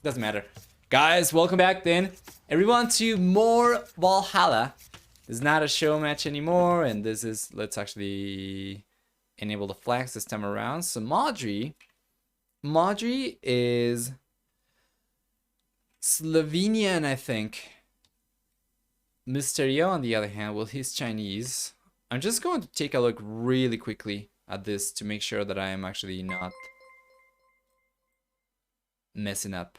Doesn't matter. Guys, welcome back then. Everyone to more Wallhalla. This is not a show match anymore, and this is, let's actually enable the flags this time around. So Modri is Slovenian, I think. Mysterio, on the other hand, well, he's Chinese. I'm just going to take a look really quickly at this to make sure that I am actually not messing up.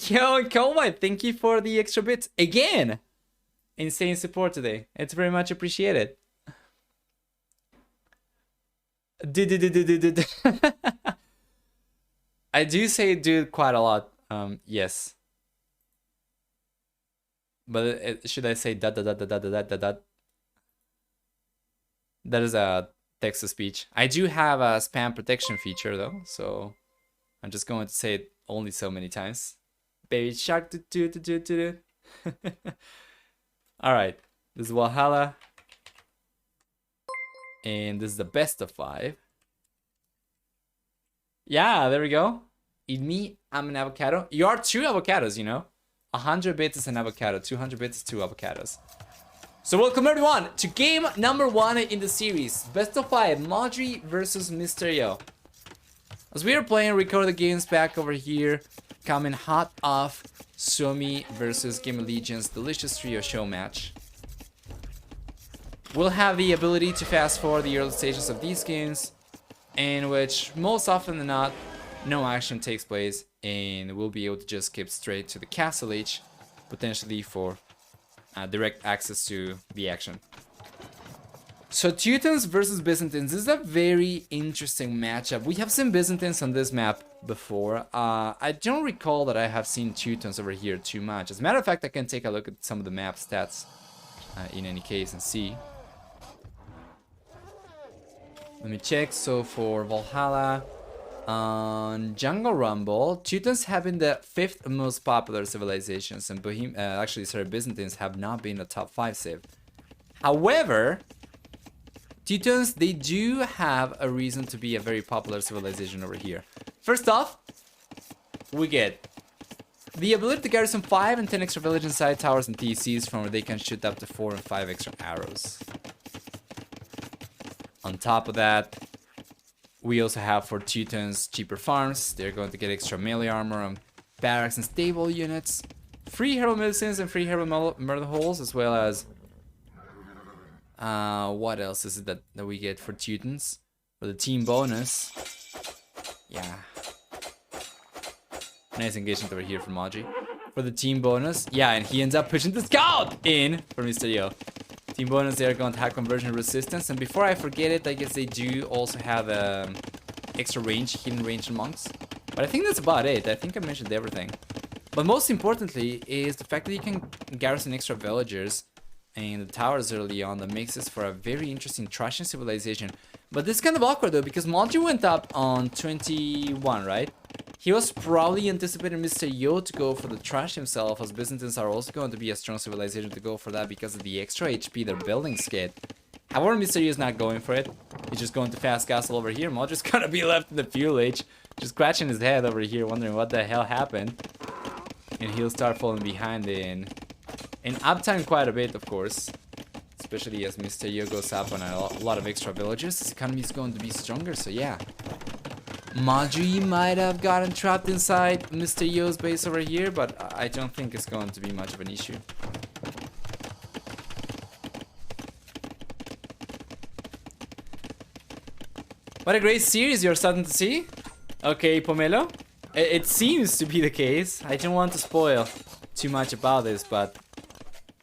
Yo, Colby, thank you for the extra bits again. Insane support today. It's very much appreciated. I do say dude quite a lot. Yes. But should I say dot dot dot dot dot dot dot dot? That is a text to speech. I do have a spam protection feature though, so I'm just going to say it only so many times. Baby shark do do do do do. All right, this is Wallhalla, and this is the best of 5. Yeah, there we go. Eat me, I'm an avocado. You are 2 avocados, you know. 100 bits is an avocado, 200 bits is 2 avocados. So welcome everyone to game number 1 in the series. Best of 5, Modri versus Mysterio. As we are playing, record the games back over here. Coming hot off Suomi versus Game of Legends Delicious Trio show match. We'll have the ability to fast forward the early stages of these games, in which most often than not, no action takes place, and we'll be able to just skip straight to the castle age, potentially for direct access to the action. So Teutons versus Byzantines, this is a very interesting matchup. We have seen Byzantines on this map before. I don't recall that I have seen Teutons over here too much. As a matter of fact, I can take a look at some of the map stats in any case and see. Let me check. So for Wallhalla, on Jungle Rumble, Teutons have been the 5th most popular civilizations, and Byzantines have not been a top 5 civ. However, Teutons, they do have a reason to be a very popular civilization over here. First off, we get the ability to garrison 5 and 10 extra village and side towers and TCs from where they can shoot up to 4 and 5 extra arrows. On top of that, we also have for Teutons cheaper farms. They're going to get extra melee armor on barracks and stable units, free hero medicines and free hero murder holes, as well as what else is it that we get for Teutons? For the team bonus. Yeah. Nice engagement over here from Modri. For the team bonus. Yeah, and he ends up pushing the scout in for Mysterio. Team bonus, they are going to have conversion resistance. And before I forget it, I guess they do also have extra range, hidden range on monks. But I think that's about it. I think I mentioned everything. But most importantly is the fact that you can garrison extra villagers and the towers early on. That makes this for a very interesting Thracian civilization. But this is kind of awkward though, because Modri went up on 21, right? He was probably anticipating Mysterio to go for the trash himself, as Byzantines are also going to be a strong civilization to go for that because of the extra HP their buildings get. However, Mysterio is not going for it. He's just going to fast castle over here. Modri's gonna be left in the fuel age, just scratching his head over here, wondering what the hell happened. And he'll start falling behind in uptime quite a bit, of course. Especially as Mysterio goes up on a lot of extra villagers. His economy is going to be stronger, so yeah. Modri might have gotten trapped inside Mysterio's base over here, but I don't think it's going to be much of an issue. What a great series you're starting to see. Okay, Pomelo. It seems to be the case. I don't want to spoil too much about this, but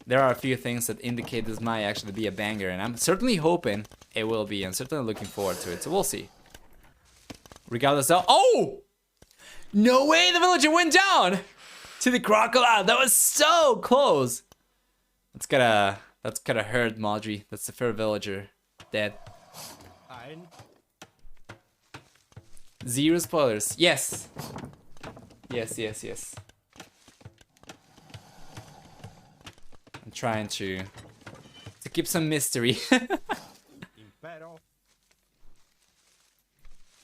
there are a few things that indicate this might actually be a banger, and I'm certainly hoping it will be, and certainly looking forward to it, so we'll see. Regardless of... Oh! No way the villager went down to the crocodile. That was so close. That's gotta hurt Modri. That's the fair villager. Dead. 0 spoilers. Yes. Yes. I'm trying to keep some mystery.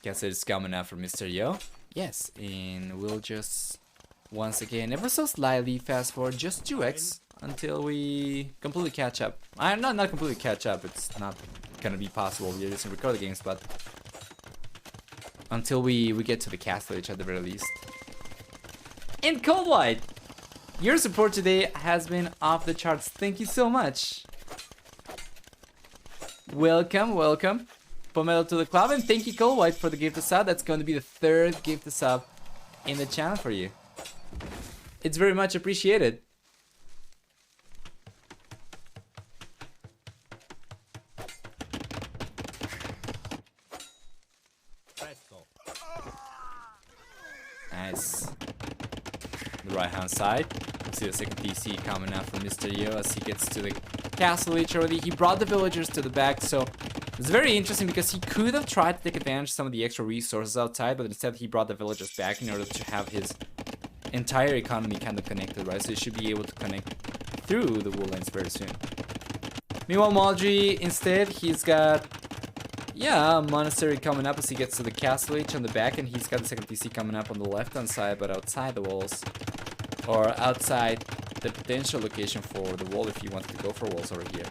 Guess it's coming out from Mysterio. Yes, and we'll just once again ever so slightly fast forward just 2x until we completely catch up. Not completely catch up, it's not gonna be possible. We're just gonna record the games, but until we get to the castle age at the very least. And Cold White, your support today has been off the charts. Thank you so much. Welcome, welcome. Pomelo to the club, and thank you Cold White for the gift of sub. That's going to be the 3rd gift of sub in the channel for you. It's very much appreciated. Nice. The right hand side. You see the second DC coming out from Mr. Yo as he gets to the castle reach already. He brought the villagers to the back, so it's very interesting because he could have tried to take advantage of some of the extra resources outside, but instead he brought the villagers back in order to have his entire economy kind of connected, right? So he should be able to connect through the wool lines very soon. Meanwhile, Modri, instead, he's got, yeah, a monastery coming up as he gets to the castle age on the back, and he's got the second DC coming up on the left-hand side, but outside the walls. Or outside the potential location for the wall if you wanted to go for walls over here.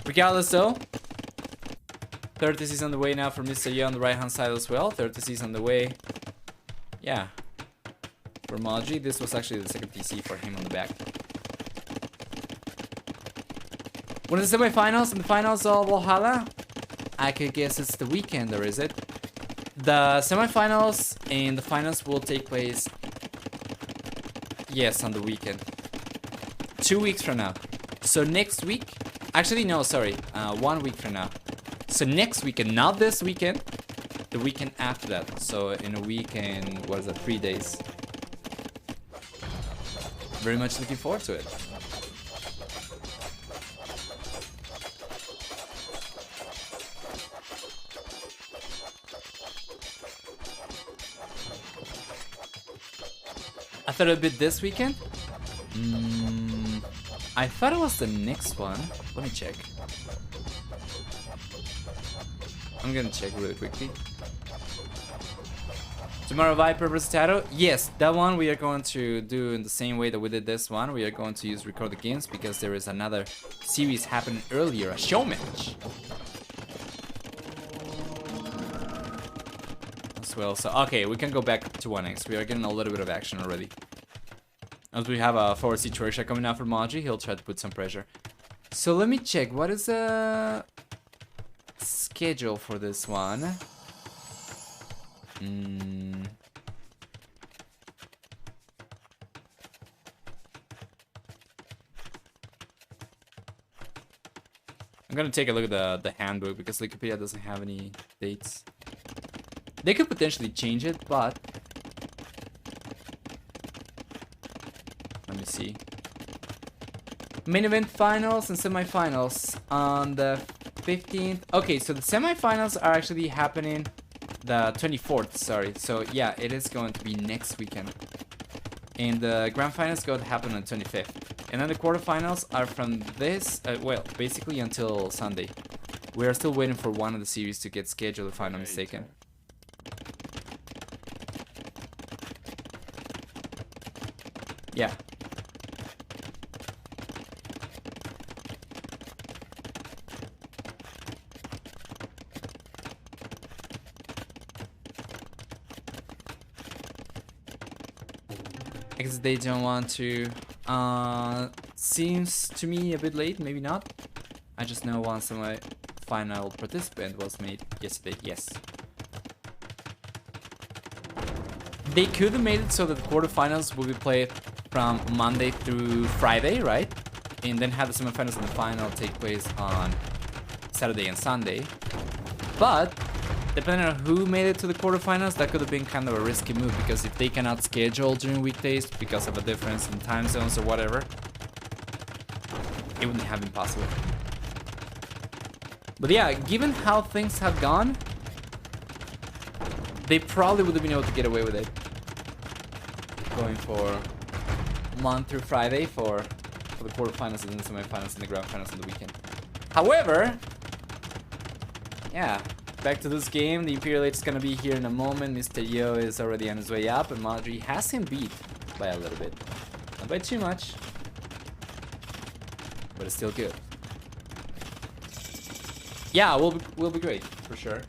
Regardless though, 3rd TC on the way now for Mr. Yo on the right hand side as well. 3rd TC on the way. Yeah. For Modri, this was actually the 2nd TC for him on the back. One of the semifinals and the finals of Wallhalla? I could guess it's the weekend, or is it? The semifinals and the finals will take place, yes, on the weekend. 2 weeks from now. So next week, actually no, sorry, 1 week from now. So next weekend, not this weekend, the weekend after that. So in a week and, what is that, 3 days. Very much looking forward to it. I thought it'd be this weekend. I thought it was the next one. Let me check. I'm gonna check really quickly. Tomorrow Viper vs Tato. Yes, that one we are going to do in the same way that we did this one. We are going to use record the games because there is another series happening earlier, a show match. As well, so okay, we can go back to 1x. We are getting a little bit of action already. As we have a forward situation coming out from Modri, he'll try to put some pressure. So let me check. What is the schedule for this one? I'm gonna take a look at the handbook because Wikipedia doesn't have any dates. They could potentially change it, but let me see. Main event finals and semifinals on the 15th. Okay, so the semifinals are actually happening the 24th, sorry. So yeah, it is going to be next weekend. And the grand finals going to happen on the 25th. And then the quarterfinals are from this, well, basically until Sunday. We are still waiting for one of the series to get scheduled, if I'm not mistaken. Yeah. I guess they don't want to. Seems to me a bit late, maybe not. I just know one semi-final participant was made yesterday, yes. They could have made it so that the quarterfinals will be played from Monday through Friday, right? And then have the semifinals and the final take place on Saturday and Sunday. But depending on who made it to the quarterfinals, that could have been kind of a risky move, because if they cannot schedule during weekdays because of a difference in time zones or whatever, it wouldn't have been possible. But yeah, given how things have gone, they probably would have been able to get away with it. Going for Monday through Friday for the quarterfinals and then the semifinals and the grand finals on the weekend. However, yeah, back to this game. The Imperial Age is gonna be here in a moment. Mysterio is already on his way up, and Modri has him beat by a little bit. Not by too much, but it's still good. Yeah, we'll be great for sure.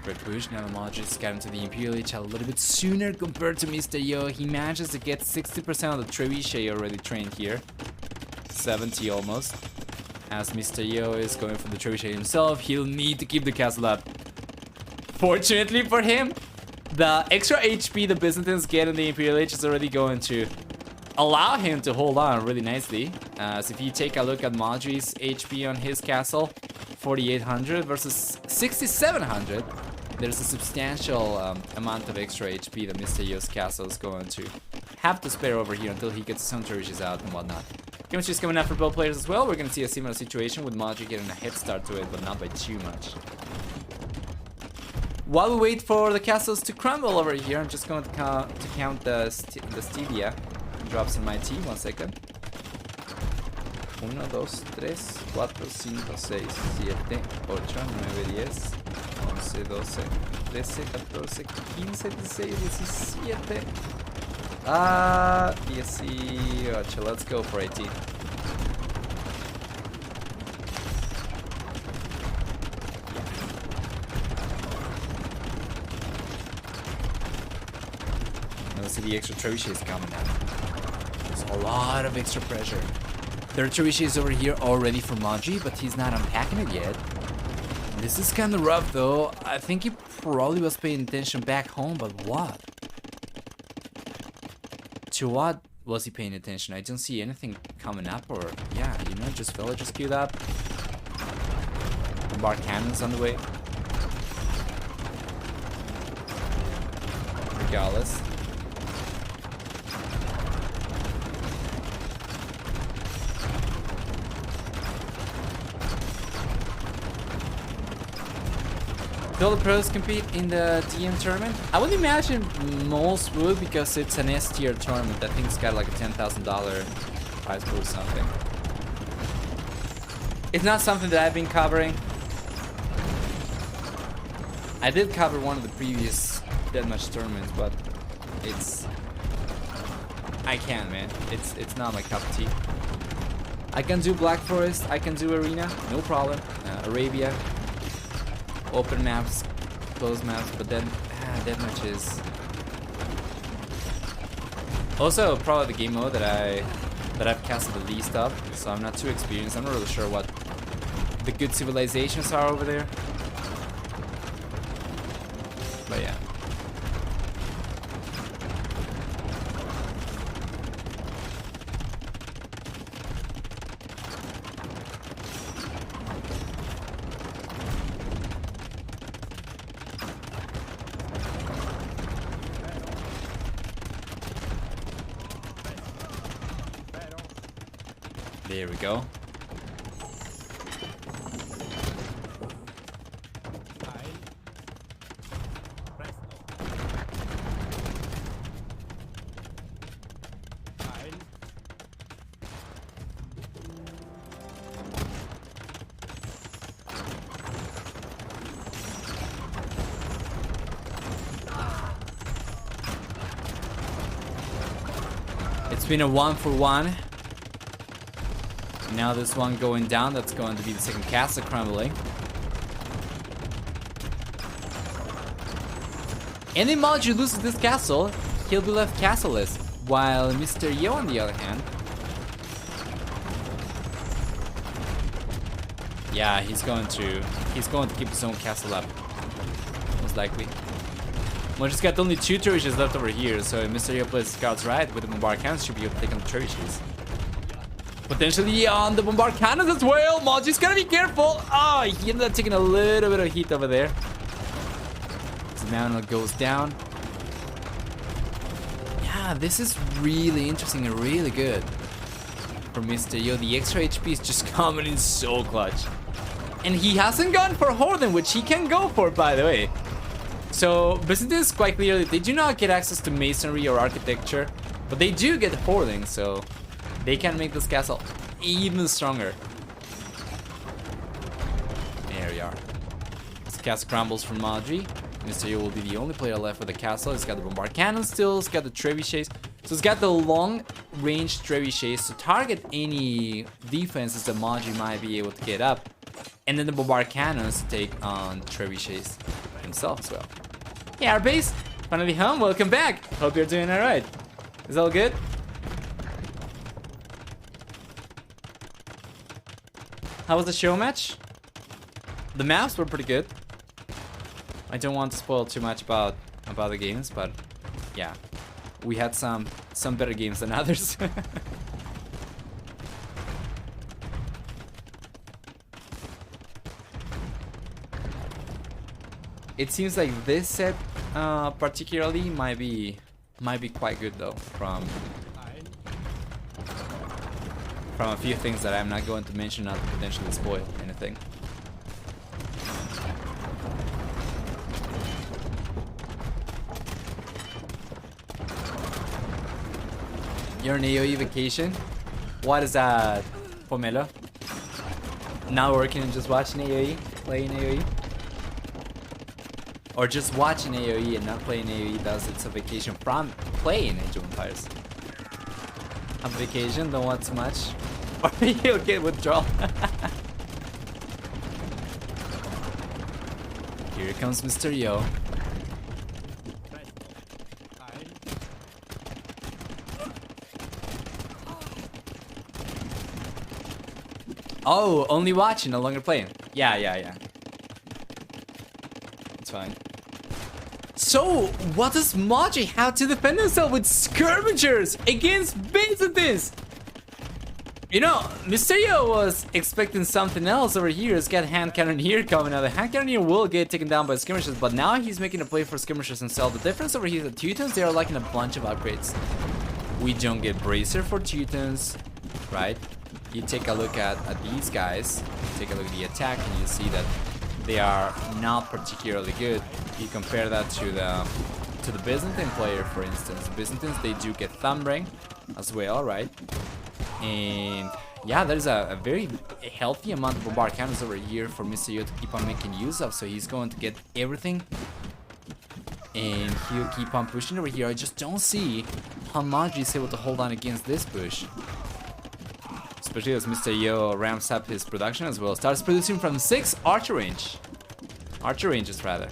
Great push. Now Modric got into the Imperial Age a little bit sooner compared to Mysterio. He manages to get 60% of the Trebuchet already trained here. 70 almost. As Mysterio is going for the Trebuchet himself, he'll need to keep the castle up. Fortunately for him, the extra HP the Byzantines get in the Imperial Age is already going to allow him to hold on really nicely. So if you take a look at Modri's HP on his castle, 4,800 versus 6,700. There's a substantial amount of extra HP that Mysterio's castle is going to have to spare over here until he gets some Trebuchets out and whatnot. Chemistry is coming out for both players as well. We're going to see a similar situation with Modri getting a head start to it, but not by too much. While we wait for the castles to crumble over here, I'm just going to count the Stevia drops in my tea. 1 second. 1, 2, 3, 4, 5, 6, 7, 8, 9, 10, 11, 12, 13, 14, 15, 16, 17. 18. Let's go for 18. Let's see the extra trebuchets coming out. There's a lot of extra pressure. There are trebuchets over here already for Modri, but he's not unpacking it yet. This is kind of rough though. I think he probably was paying attention back home, but what? To what was he paying attention? I don't see anything coming up, or yeah, you know, just villagers queued up. Bombard cannons on the way. Regardless. Do all the pros compete in the DM tournament? I would imagine most would, because it's an S tier tournament. I think it's got like a $10,000 prize pool or something. It's not something that I've been covering. I did cover one of the previous deathmatch tournaments, but it's... I can't, man. It's not my cup of tea. I can do Black Forest, I can do Arena, no problem. Arabia. Open maps, closed maps, but then deathmatch is also probably the game mode that I've casted the least of, so I'm not too experienced. I'm not really sure what the good civilizations are over there, but yeah. There we go. It's been a 1-for-1. Now this one going down, that's going to be the second castle crumbling. And if Modri loses this castle, he'll be left castleless. While Mysterio, on the other hand, yeah, he's going to keep his own castle up, most likely. Modri's got only 2 trebuchets left over here, so if Mysterio plays his cards right with the bombard cannons, should be able to take on the trebuchets. Potentially on the bombard cannons as well. Modri's gotta be careful. Oh, he ended up taking a little bit of heat over there. So now it goes down. Yeah, this is really interesting and really good for Mysterio. The extra HP is just coming in so clutch. And he hasn't gone for Horden, which he can go for, by the way. So Byzantines, quite clearly, they do not get access to masonry or architecture. But they do get hoarding, so they can make this castle even stronger. There we are. This castle crumbles from Modri. Mr. Yo will be the only player left with the castle. He's got the bombard cannon still. He's got the trebuchets. So he's got the long-range trebuchets to target any defenses that Modri might be able to get up. And then the bombard cannons to take on trebuchets himself as well. Yeah, our base. Finally home. Welcome back. Hope you're doing alright. Is all good? How was the show match? The maps were pretty good. I don't want to spoil too much about the games, but yeah, we had some better games than others. It seems like this set particularly might be quite good though, from a few things that I'm not going to mention, not to potentially spoil anything. You're on AoE vacation? What is that, Pomelo? Not working and just watching AoE? Playing AoE? Or just watching AoE and not playing AoE, thus it's a vacation from playing Age of Empires. On vacation, don't want too much. Or you'll get withdrawal. Here comes Mr. Yo. Oh, only watching, no longer playing. Yeah. It's fine. So, what does Modri have to defend himself with skirmishers against Byzantines? You know, Mysterio was expecting something else over here. He's got hand cannoneer coming out. The hand cannoneer will get taken down by skirmishers, but now he's making a play for skirmishers himself. The difference over here is that Teutons, they are liking a bunch of upgrades. We don't get Bracer for Teutons, right? You take a look at these guys, take a look at the attack, and you see that they are not particularly good. You compare that to the Byzantine player, for instance. Byzantines, they do get Thumbring as well, right? And yeah, there's a very healthy amount of bombard cannons over here for Mr. Yo to keep on making use of, so he's going to get everything. And he'll keep on pushing over here. I just don't see how Modri is able to hold on against this push. Especially as Mr. Yo ramps up his production as well. Starts producing from 6 archer range. Archer ranges, rather.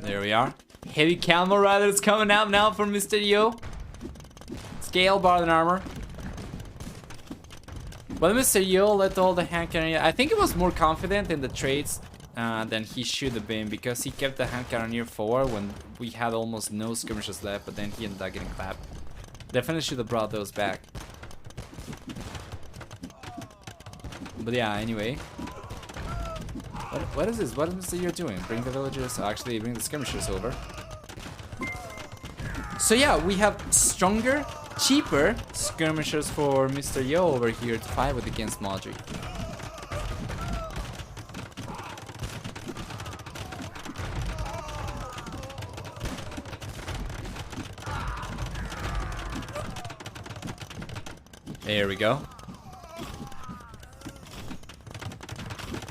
There we are. Heavy camel riders coming out now from Mr. Yo. Scale bar than armor. Well, Mr. Yo let all the hand cannoneer. I think he was more confident in the trades than he should have been, because he kept the hand cannoneer forward when we had almost no skirmishes left, but then he ended up getting clapped. Definitely should have brought those back. But yeah, anyway. What is this? What is Mr. Yo doing? Bring the villagers, actually bring the skirmishers over. So yeah, we have stronger, cheaper skirmishers for Mr. Yo over here to fight with against Modri. There we go.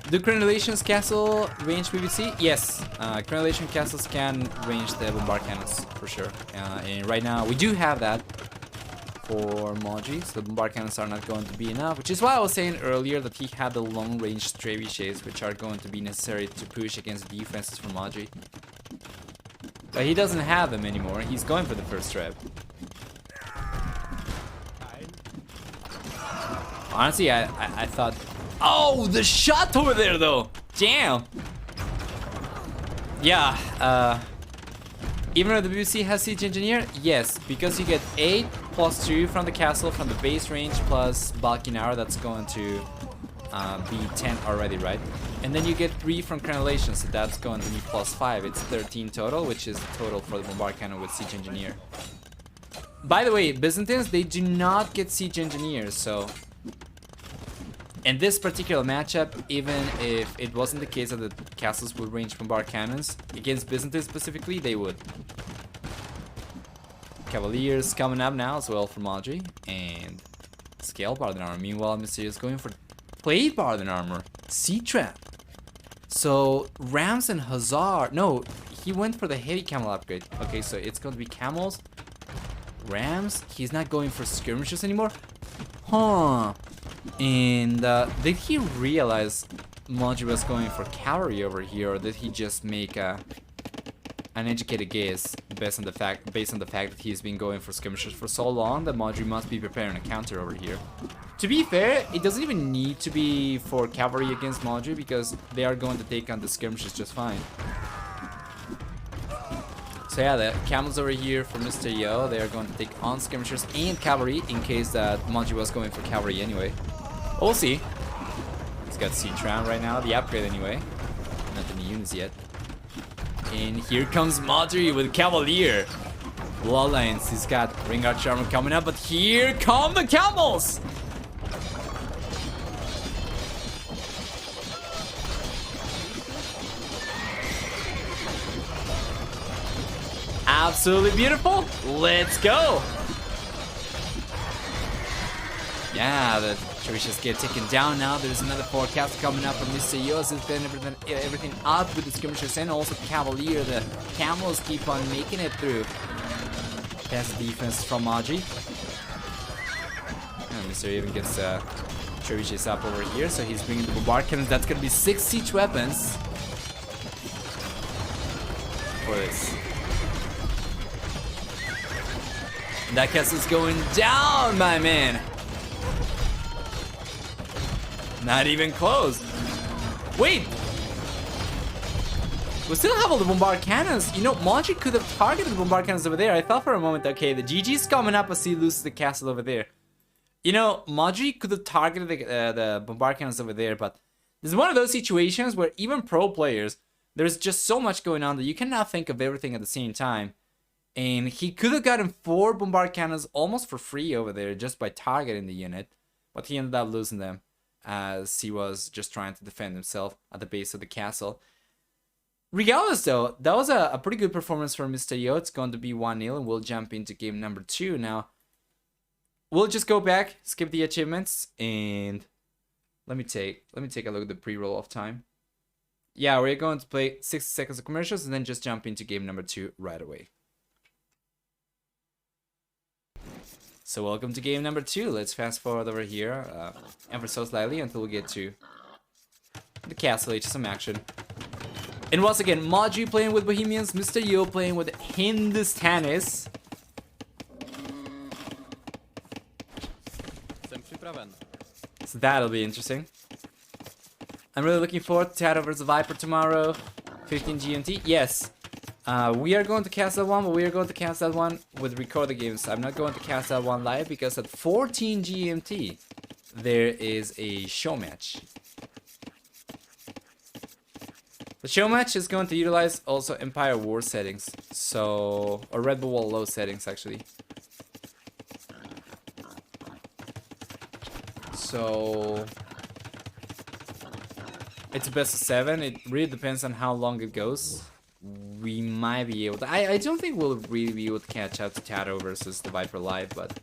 Do Crenellation's castle range PvC? Yes, Crenellation castles can range the bombard cannons for sure. And right now we do have that for Modri, so the bombard cannons are not going to be enough, which is why I was saying earlier that he had the long range trebuchets, which are going to be necessary to push against the defenses for Modri. But he doesn't have them anymore. He's going for the first trap. Honestly, I thought... Oh, the shot over there, though! Damn! Yeah, even though the BBC has Siege Engineer, yes, because you get 8 +2 from the castle, from the base range, plus bulking arrow, that's going to be 10 already, right? And then you get 3 from Crenellation, so that's going to be +5. It's 13 total, which is the total for the Bombard Cannon with Siege Engineer. By the way, Byzantines, they do not get Siege Engineers, so... In this particular matchup, even if it wasn't the case that the castles would range Bombard Cannons, against Byzantines specifically, they would. Cavaliers coming up now as well for Modri, and Scale Barden Armor. Meanwhile, Mysterio is going for Plate Barden Armor, C-Trap. So, Rams and Hussar, no, he went for the Heavy Camel upgrade. Okay, so it's going to be Camels, Rams, he's not going for Skirmishers anymore. Huh. And did he realize Modri was going for Cavalry over here, or did he just make an educated guess based on the fact that he's been going for Skirmishers for so long that Modri must be preparing a counter over here? To be fair, it doesn't even need to be for Cavalry against Modri because they are going to take on the Skirmishers just fine. So yeah, the Camels over here for Mr. Yo, they are going to take on Skirmishers and Cavalry in case that Modri was going for Cavalry anyway. We'll see. He's got C-Tram right now, the upgrade anyway. Not any units yet. And here comes Modri with Cavalier. Bloodlines, he's got Ring Arch Armor coming up, but here come the Camels! Absolutely beautiful. Let's go. Yeah, the Trishas get taken down now. There's another forecast coming up from Mr. Yos. He's been everything up with the Skirmishers and also Cavalier. The Camels keep on making it through. Best defense from Modri. And Mr. even gets Trishas up over here, so he's bringing the Bombard Cannons. That's going to be 6 siege weapons for this. That castle's going down, my man. Not even close. Wait. We still have all the Bombard Cannons. You know, Modri could have targeted the Bombard Cannons over there. I thought for a moment, okay, the GG's coming up as he loses the castle over there. You know, Modri could have targeted the Bombard Cannons over there, but this is one of those situations where even pro players, there's just so much going on that you cannot think of everything at the same time. And he could have gotten 4 Bombard Cannons almost for free over there just by targeting the unit. But he ended up losing them as he was just trying to defend himself at the base of the castle. Regardless though, that was a pretty good performance from Mr. Yo. It's going to be 1-0 and we'll jump into game number 2 now. We'll just go back, skip the achievements, and let me take a look at the pre-roll of time. Yeah, we're going to play 60 seconds of commercials and then just jump into game number 2 right away. So welcome to game number 2. Let's fast forward over here ever so slightly until we get to the castle age, some action. And once again, Modri playing with Bohemians, Mr. Yo playing with Hindustanis. So that'll be interesting. I'm really looking forward to Tato vs Viper tomorrow, 15 GMT. Yes. We are going to cast that one, but we are going to cast that one with recorded games. I'm not going to cast that one live because at 14 GMT, there is a show match. The show match is going to utilize also Empire War settings, so, or Red Bull Wall low settings actually. So, it's a best of 7. It really depends on how long it goes. We might be able to... I don't think we'll really be able to catch up to Tato versus the Viper live, but...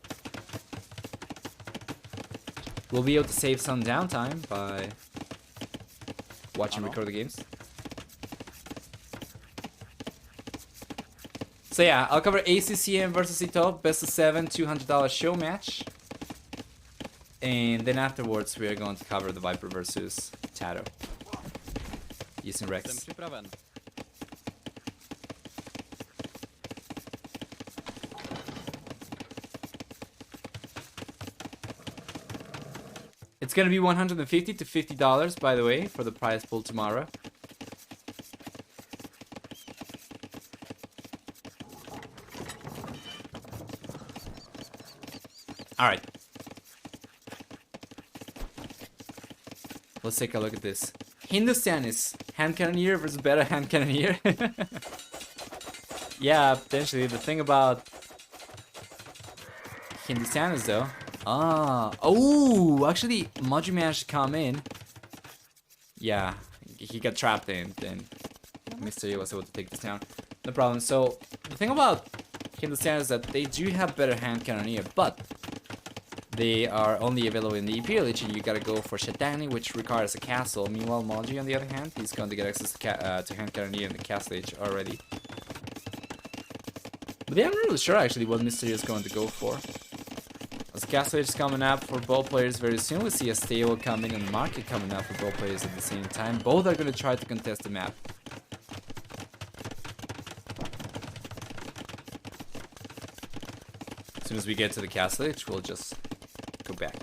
we'll be able to save some downtime by watching record the games. So yeah, I'll cover ACCM versus Ito, best of 7, $200 show match. And then afterwards, we are going to cover the Viper versus Tato using Rex. It's gonna be $150 to $50, by the way, for the prize pool tomorrow. All right. Let's take a look at this. Hindustanis, hand cannoneer versus better hand cannoneer. Yeah, potentially. The thing about Hindustanis though. Actually, Modri managed to come in. Yeah, he got trapped in. Then Mr. was able to take this down. No problem. So the thing about Hindustan is that they do have better hand cannoneer, but they are only available in the Imperial Legion. You gotta go for Shatani, which requires a castle. Meanwhile, Modri, on the other hand, he's going to get access to hand cannoneer in the castle age already. But yeah, I'm not really sure actually what Mystery is going to go for. As castle age is coming up for both players very soon, we see a stable coming and market coming up for both players at the same time. Both are going to try to contest the map. As soon as we get to the castle age, we'll just go back.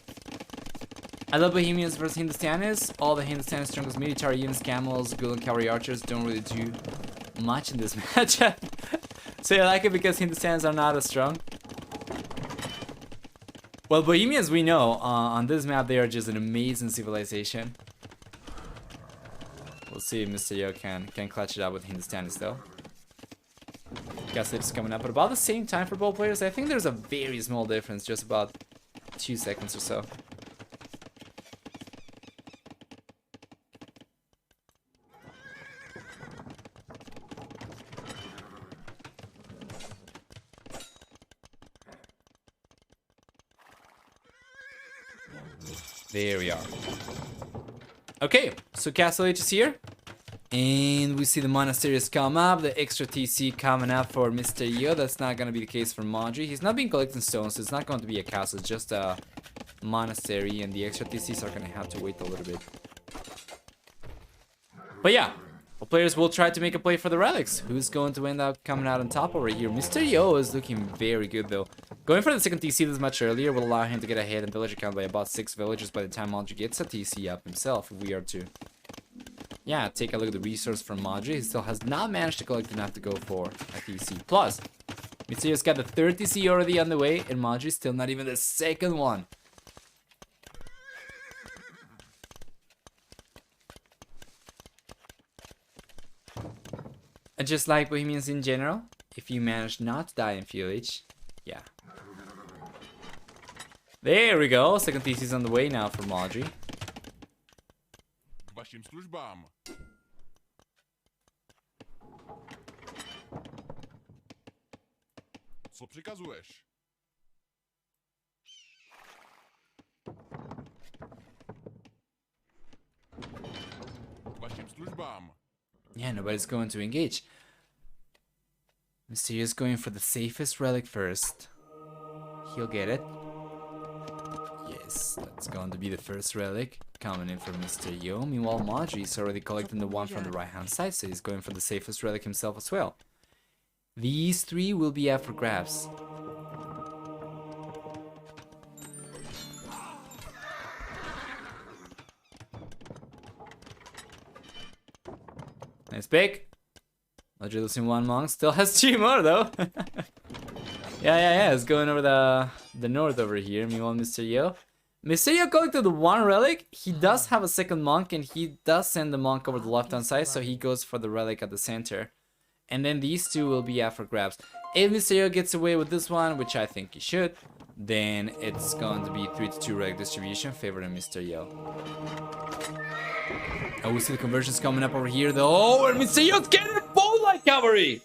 I love Bohemians versus Hindustanis. All the Hindustanis strongest military units, camels, Gulen cavalry archers don't really do much in this match. So you like it because Hindustanis are not as strong? Well, Bohemians, we know, on this map, they are just an amazing civilization. We'll see if Mr. Yo can clutch it out with Hindustanis, though. Castle is coming up at about the same time for both players. I think there's a very small difference, just about 2 seconds or so. There we are. Okay, so Castle Age is here. And we see the monasteries come up, the extra TC coming up for Mr. Yo. That's not going to be the case for Modri. He's not been collecting stones, so it's not going to be a castle, it's just a monastery, and the extra TCs are going to have to wait a little bit. But yeah, well, players will try to make a play for the relics. Who's going to end up coming out on top over here? Mr. Yo is looking very good though. Going for the second TC this much earlier will allow him to get ahead in villager count by about 6 villagers by the time Modri gets a TC up himself, if we are to... Yeah, take a look at the resource from Modri. He still has not managed to collect enough to go for a TC. Plus, Mitsuyo's got the third TC already on the way, and Modri's still not even the second one. And just like Bohemians in general, if you manage not to die in Village, yeah. There we go. Second TC is on the way now for Modri. Вашим службам. Co przykazujesz? Вашим службам. Yeah, nobody's going to engage. Mysterio's going for the safest relic first. He'll get it. Yes, that's going to be the first relic coming in for Mr. Yo. Meanwhile, Modri is already collecting the one from the right hand side, so he's going for the safest relic himself as well. These three will be up for grabs. Nice pick. Modri losing one monk, still has 2 more though. Yeah, it's going over the north over here. Meanwhile, Mr. Yo. Mr. Yo collected the 1 relic. He does have a second monk, and he does send the monk over the left hand side, so he goes for the relic at the center. And then these 2 will be up for grabs. If Mr. Yo gets away with this one, which I think he should, then it's going to be 3-2 relic distribution favoring Mr. Yo. Oh, we see the conversions coming up over here though. Oh, and Mr. Yo's getting full light cavalry!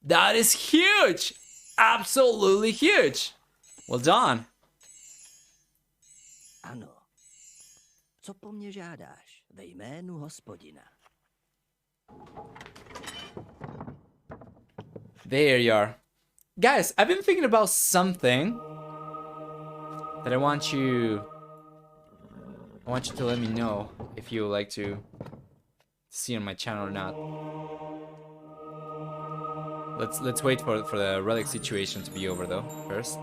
That is huge! Absolutely huge! Well done. Ano. Co po mně žádáš ve jménu Hospodina? There you are. Guys, I've been thinking about something that I want you to let me know if you would like to see on my channel or not. Let's wait for the relic situation to be over though first.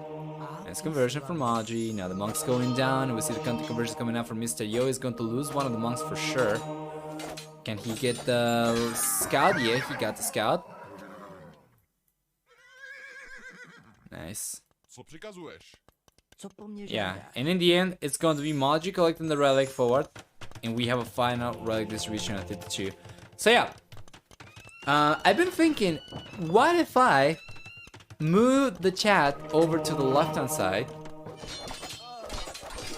Nice conversion from Modri. Now the monk's going down. We see the counter conversion coming out from Mr. Yo. He's going to lose one of the monks for sure. Can he get the scout? Yeah, he got the scout. Nice. Co przykazujesz? Co po mně Yeah, žádáš? and in the end, it's going to be Modri collecting the relic forward, and we have a final relic distribution at 52. So yeah, I've been thinking, what if I move the chat over to the left-hand side,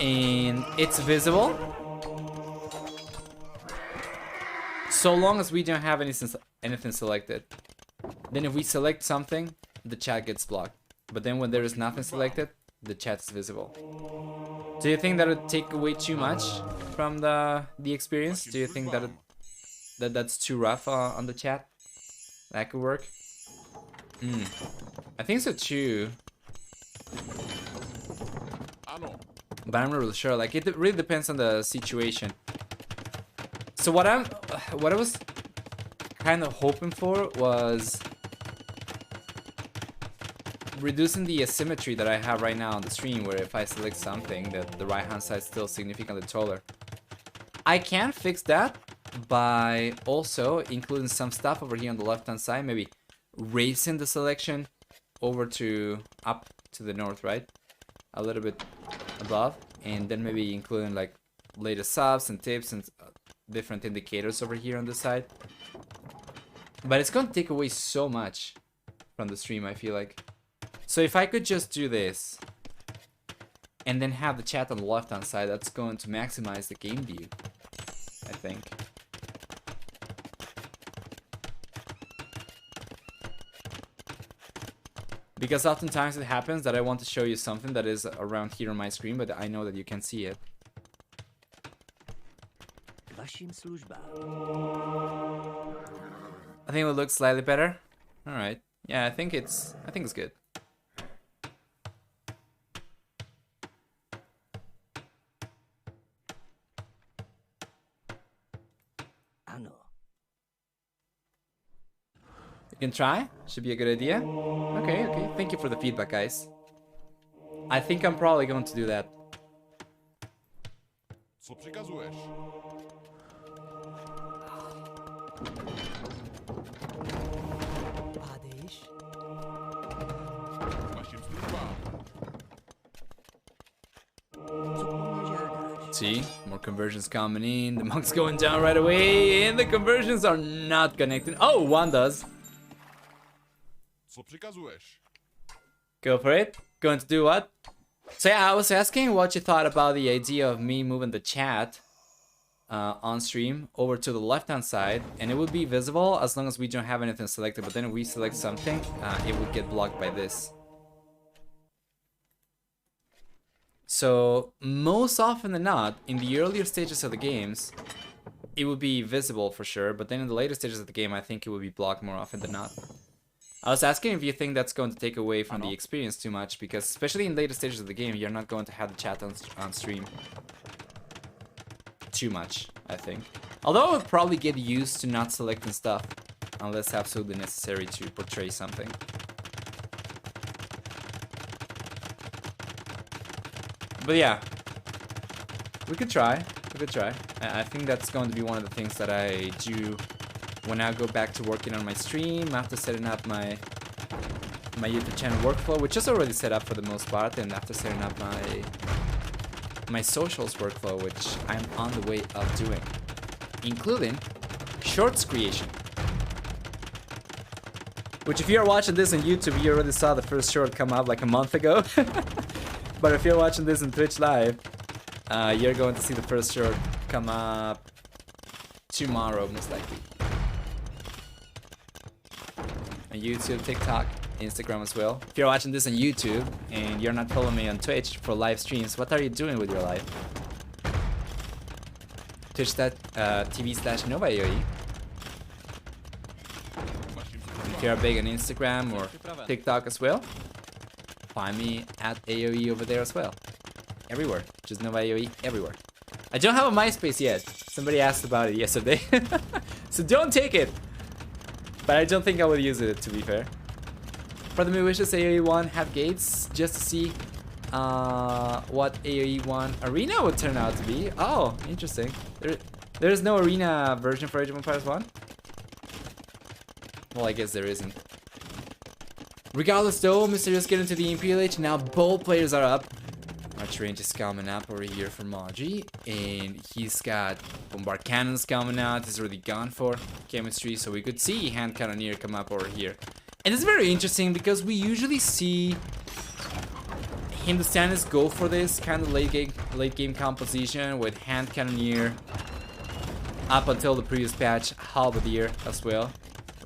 and it's visible, so long as we don't have anything selected. Then if we select something, the chat gets blocked. But then when there is nothing selected, the chat is visible. Do you think that would take away too much from the experience? Do you think that that's too rough on the chat? That could work? I think so too. But I'm not really sure. Like, it really depends on the situation. So what I was kind of hoping for was reducing the asymmetry that I have right now on the stream, where if I select something, that the right hand side is still significantly taller. I can fix that by also including some stuff over here on the left hand side, maybe raising the selection over to up to the north, right? A little bit above, and then maybe including like latest subs and tips and different indicators over here on the side. But it's gonna take away so much from the stream, I feel like. So if I could just do this and then have the chat on the left hand side, that's going to maximize the game view, I think. Because oftentimes it happens that I want to show you something that is around here on my screen, but I know that you can see it. Vašim službám. I think it would look slightly better. All right. Yeah, I think it's good. Ano. You can try. Should be a good idea. Okay, okay. Thank you for the feedback, guys. I think I'm probably going to do that. Co přikazuješ? Ádiš? Vašim službám. Co po mně žádáš? See, more conversions coming in. The monk's going down right away, and the conversions are not connecting. Oh, one does. Co přikazuješ? Go for it. Going to do what? So yeah, I was asking what you thought about the idea of me moving the chat on stream over to the left hand side, and it would be visible as long as we don't have anything selected. But then if we select something, it would get blocked by this. So most often than not, in the earlier stages of the games, it would be visible for sure. But then in the later stages of the game, I think it would be blocked more often than not. I was asking if you think that's going to take away from the experience too much, because especially in later stages of the game, you're not going to have the chat on stream too much, I think. Although I would probably get used to not selecting stuff unless absolutely necessary to portray something. But yeah, we could try. We could try. I think that's going to be one of the things that I do when I go back to working on my stream after setting up my YouTube channel workflow, which is already set up for the most part, and after setting up my socials workflow, which I'm on the way of doing, including shorts creation. Which, if you're watching this on YouTube, you already saw the first short come up like a month ago. But if you're watching this on Twitch Live, you're going to see the first short come up tomorrow, most likely. On YouTube, TikTok, Instagram as well. If you're watching this on YouTube and you're not following me on Twitch for live streams, what are you doing with your life? Twitch.tv/NovaAOE. If you're big on Instagram or TikTok as well, find me at AOE over there as well. Everywhere. Just NovaAOE everywhere. I don't have a MySpace yet. Somebody asked about it yesterday. So don't take it. But I don't think I will use it, to be fair. For the new wishes, AOE 1 have gates just to see what AOE 1 arena would turn out to be. Oh, interesting. There's no arena version for Age of Empires 1? Well, I guess there isn't. Regardless though, Mysterious get into the MPLH. Now both players are up. Arch range is coming up over here for Modri, and he's got bombard cannons coming out. He's already gone for chemistry, so we could see hand cannoneer come up over here. And it's very interesting because we usually see Hindustanis go for this kind of late game composition with hand cannoneer up until the previous patch, halberdier as well,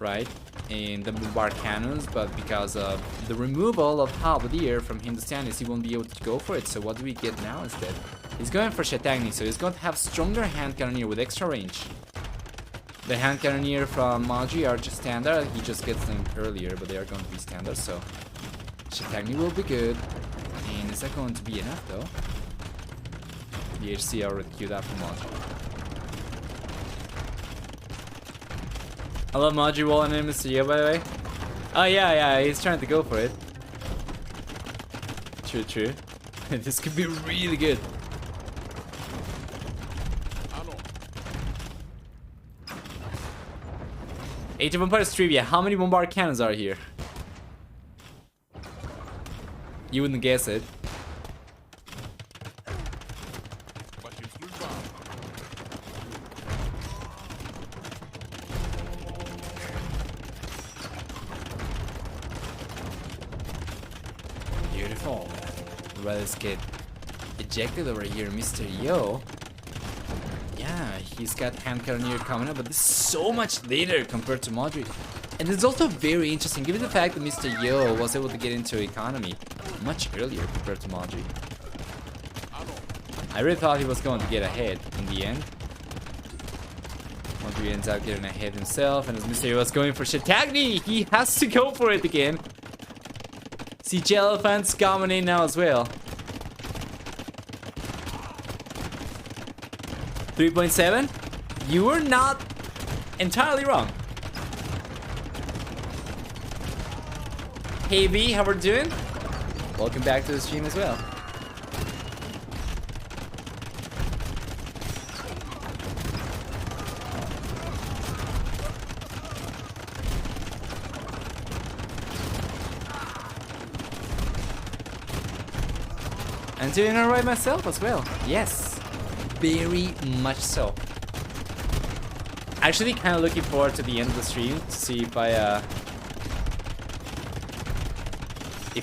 right? And the bombard cannons, but because of the removal of halberdier from Hindustanis, he won't be able to go for it. So what do we get now instead? He's going for Shatagni, so he's going to have stronger hand cannoneer with extra range. The hand cannoneer from Modri are just standard. He just gets them earlier, but they are going to be standard, so Shatagni will be good. And is that going to be enough though? The HC already queued up for Modri. I love Modri Wall and Mr. Yo, by the way. Oh yeah, he's trying to go for it. True. This could be really good. Age of Empires trivia. How many bombard cannons are here? You wouldn't guess it. Beautiful. Let's get ejected over here, Mr. Yo. Yeah, he's got hand cannoneer coming up, but this is so much later compared to Modri. And it's also very interesting, given the fact that Mr. Yo was able to get into economy much earlier compared to Modri. I really thought he was going to get ahead in the end. Modri ends up getting ahead himself, and as Mr. Yo was going for Shatagni, he has to go for it again. CG Elephants coming in now as well. 3.7? You were not entirely wrong. Hey V, how we're doing? Welcome back to the stream as well. I'm doing alright myself as well. Yes, very much so. Actually, kind of looking forward to the end of the stream to see if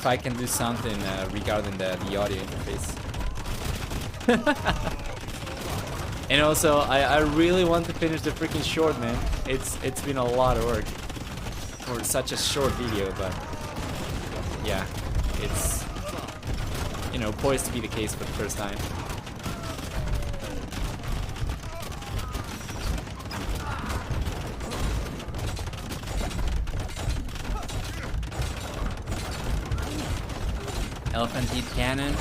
I can do something regarding the audio interface. And also, I really want to finish the freaking short, man. It's been a lot of work for such a short video, but yeah, it's, you know, poised to be the case for the first time. Elephant need cannon.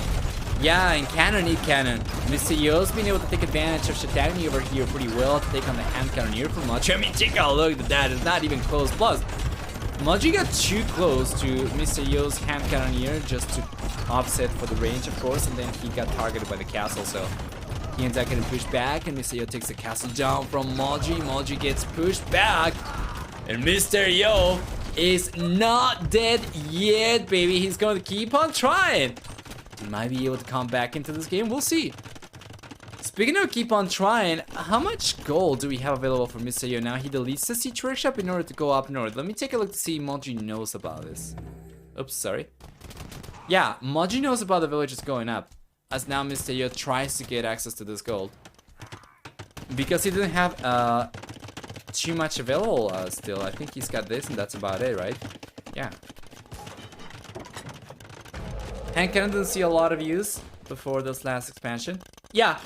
Yeah, and cannon need cannon. Mr. Yo's been able to take advantage of Shatagni over here pretty well to take on the hand cannoneer from Modri. I mean, take a look at that. It's not even close. Plus, Modri got too close to Mr. Yo's hand cannoneer just to offset for the range, of course, and then he got targeted by the castle, so he ends up getting pushed back, and Mr. Yo takes the castle down from Modri. Modri gets pushed back, and Mr. Yo is not dead yet, baby. He's going to keep on trying. He might be able to come back into this game. We'll see. Speaking of keep on trying, how much gold do we have available for Mr. Yo now? He deletes the siege workshop in order to go up north. Let me take a look to see if Modri knows about this. Oops, sorry. Yeah, Modri knows about the villages going up, as now Mr. Yo tries to get access to this gold. Because he didn't have too much available still. I think he's got this and that's about it, right? Yeah. Hand cannon didn't see a lot of use before this last expansion. Yeah,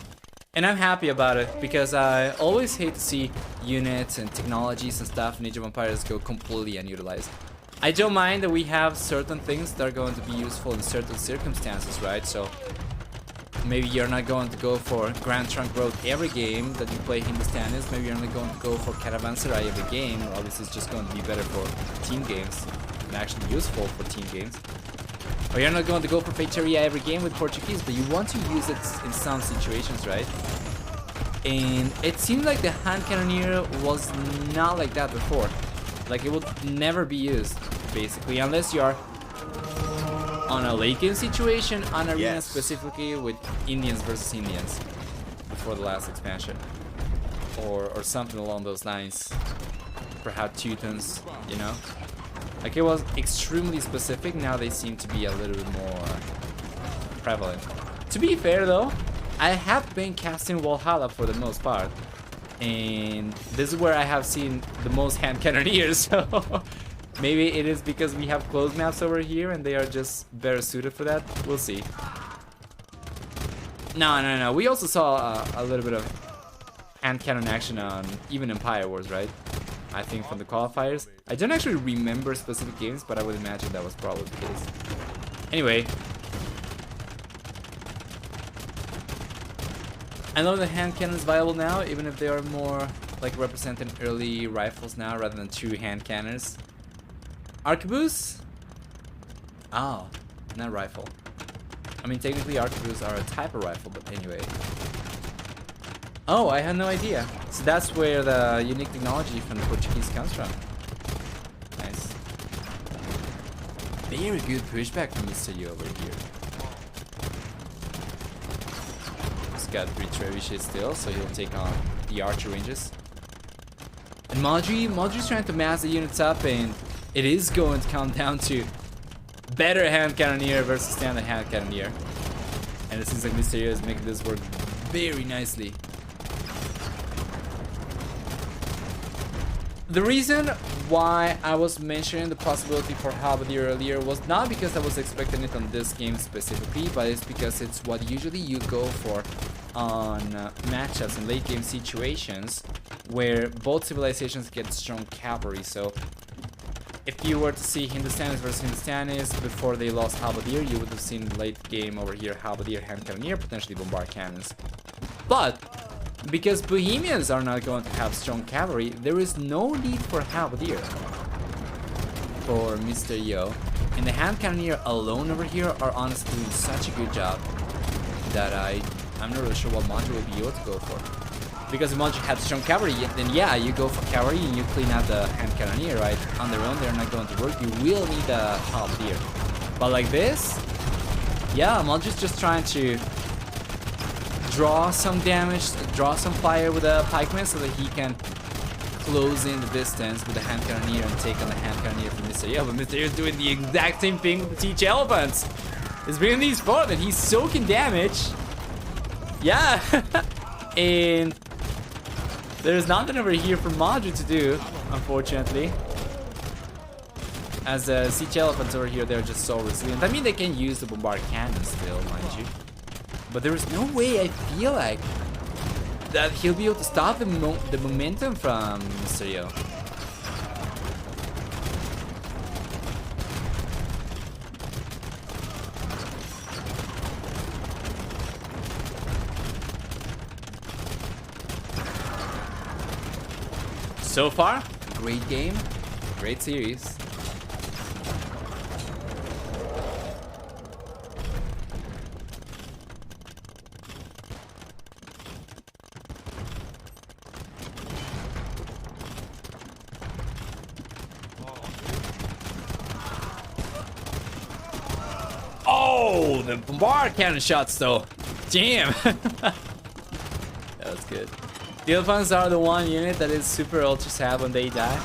and I'm happy about it because I always hate to see units and technologies and stuff in Age of Empires go completely unutilized. I don't mind that we have certain things that are going to be useful in certain circumstances, right? So maybe you're not going to go for Grand Trunk Road every game that you play Hindustanis. Maybe you're only going to go for Caravanserai every game. Obviously, it's just going to be better for team games and actually useful for team games. Or you're not going to go for Feitoria every game with Portuguese, but you want to use it in some situations, right? And it seemed like the hand cannoneer was not like that before. Like, it would never be used, basically, unless you are on a late game situation on Arena Yes. specifically with Indians versus Indians before the last expansion. Or something along those lines. Perhaps Teutons, you know? Like it was extremely specific, now they seem to be a little bit more prevalent. To be fair though, I have been casting Wallhalla for the most part. And this is where I have seen the most hand cannoneers, so maybe it is because we have closed maps over here and they are just better suited for that. We'll see. No. We also saw a little bit of hand cannon action on even Empire Wars, right? I think from the qualifiers. I don't actually remember specific games, but I would imagine that was probably the case. Anyway. I know the hand cannon is viable now, even if they are more like representing early rifles now rather than true hand cannons. Arquebus? Oh, not rifle. I mean, technically arquebus are a type of rifle, but anyway. Oh, I had no idea. So that's where the unique technology from the Portuguese comes from. Nice. Very good pushback from Mr. Yu over here. He's got 3 trebuchets still, so he'll take on the archer ranges. And Modri's trying to mass the units up, and it is going to come down to better hand cannoneer versus standard hand cannoneer. And it seems like Mr. Yu is making this work very nicely. The reason why I was mentioning the possibility for Halberdier earlier was not because I was expecting it on this game specifically, but it's because it's what usually you go for on matchups in late game situations where both civilizations get strong cavalry. So if you were to see Hindustanis versus Hindustanis before they lost Halberdier, you would have seen late game over here Halberdier, hand cannoneer, potentially bombard cannons. But because Bohemians are not going to have strong cavalry, there is no need for halberdier for Mr. Yo. And the hand cannoneer alone over here are honestly doing such a good job that I'm not really sure what Modri will be able to go for. Because if Modri had strong cavalry, then yeah, you go for cavalry and you clean out the hand cannoneer, right? On their own, they're not going to work. You will need a halberdier. But like this, yeah, Modri's just trying to draw some damage, draw some fire with a pikeman so that he can close in the distance with the hand cannoneer and take on the hand cannoneer from Mr. Yo. But Mr. Yo is doing the exact same thing with the Teach Elephants. He's bringing these forward and he's soaking damage. Yeah. And there's nothing over here for Modri to do, unfortunately. As the Siege Elephants over here, they're just so resilient. I mean, they can use the bombard cannon still, mind you. But there is no way I feel like that he'll be able to stop the momentum from Mr. Yo. So far, great game, great series. Oh, the bombard cannon shots though. Damn. That was good. The elephants are the one unit that is super ultra sad when they die.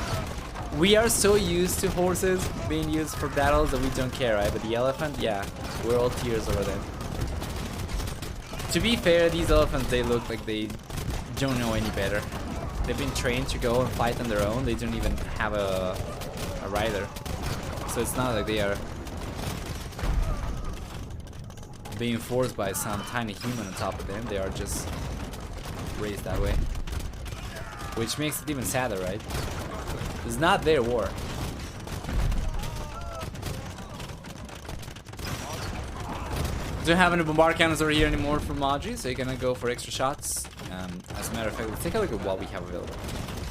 We are so used to horses being used for battles that we don't care, right? But the elephant, yeah, we're all tears over them. To be fair, these elephants, they look like they don't know any better. They've been trained to go and fight on their own. They don't even have a rider. So it's not like they are being forced by some tiny human on top of them. They are just raised that way. Which makes it even sadder, right? It's not their war. Don't have any bombard cannons over here anymore for Modri, so you're gonna go for extra shots. As a matter of fact, let's take a look at what we have available.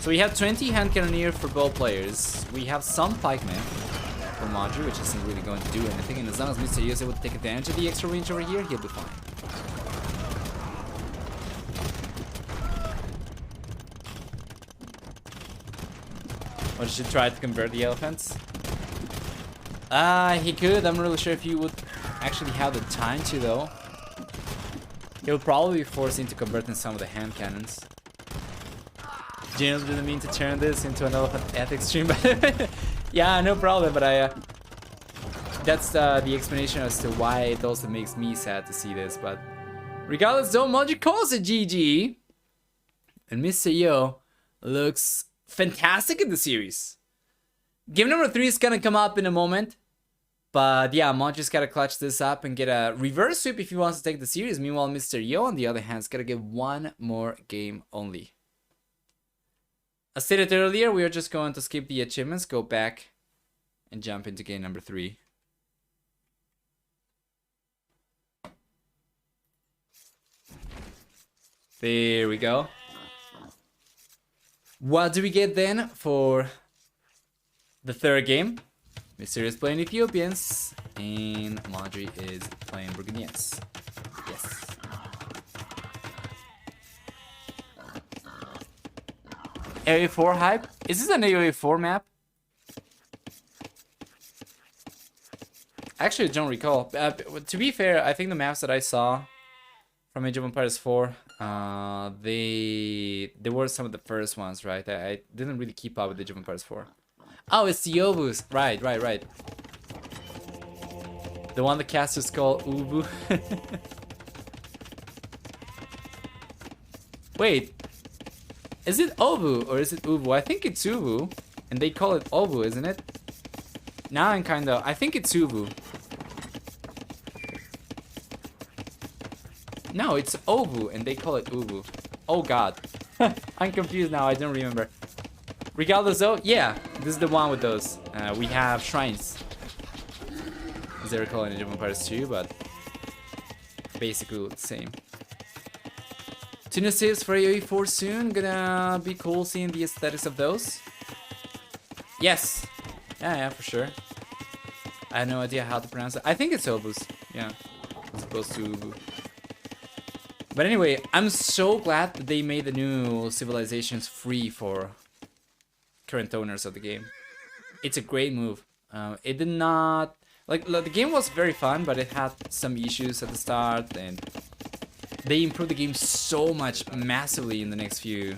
So we have 20 hand cannoneer for both players. We have some pikemen for Modri, which isn't really going to do anything. And as long as Mr. Yu is able to take advantage of the extra range over here, he'll be fine. Or should try to convert the elephants. He could. I'm not really sure if he would actually have the time to, though. He'll probably be forced into converting some of the hand cannons. James didn't mean to turn this into an elephant ethics stream, but yeah, no problem. But that's the explanation as to why it also makes me sad to see this. But regardless, though, Modri calls it GG, and Mr. Yo looks fantastic in the series. Game number 3 is gonna come up in a moment. But yeah, Modri's gotta clutch this up and get a reverse sweep if he wants to take the series. Meanwhile, Mr. Yo, on the other hand, is gotta get one more game only. As stated earlier, we are just going to skip the achievements, go back, and jump into game number 3. There we go. What do we get then for the third game? Mr. is playing Ethiopians, and Modri is playing Burgundians. Yes. Area 4 hype? Is this an AOA 4 map? Actually, I don't recall. To be fair, I think the maps that I saw from Age of Empires 4, they were some of the first ones, right? I didn't really keep up with Age of Empires 4. Oh, it's the Obus. Right. The one the casters call Ubu. Wait. Is it Obu or is it Ubu? I think it's Ubu. And they call it Obu, isn't it? Now I'm kind of... I think it's Ubu. No, it's Obu and they call it Ubu. Oh god. I'm confused now. I don't remember. Regardless though, yeah, this is the one with those. We have shrines, as they recall in Age of Empires 2, but basically the same. Tuna saves for AoE 4 soon. Gonna be cool seeing the aesthetics of those. Yes. Yeah, for sure. I have no idea how to pronounce it. I think it's Obus. Yeah, as opposed to Ubu. But anyway, I'm so glad that they made the new civilizations free for current owners of the game. It's a great move. It did not... Like, the game was very fun, but it had some issues at the start, and they improved the game so much, massively in the next few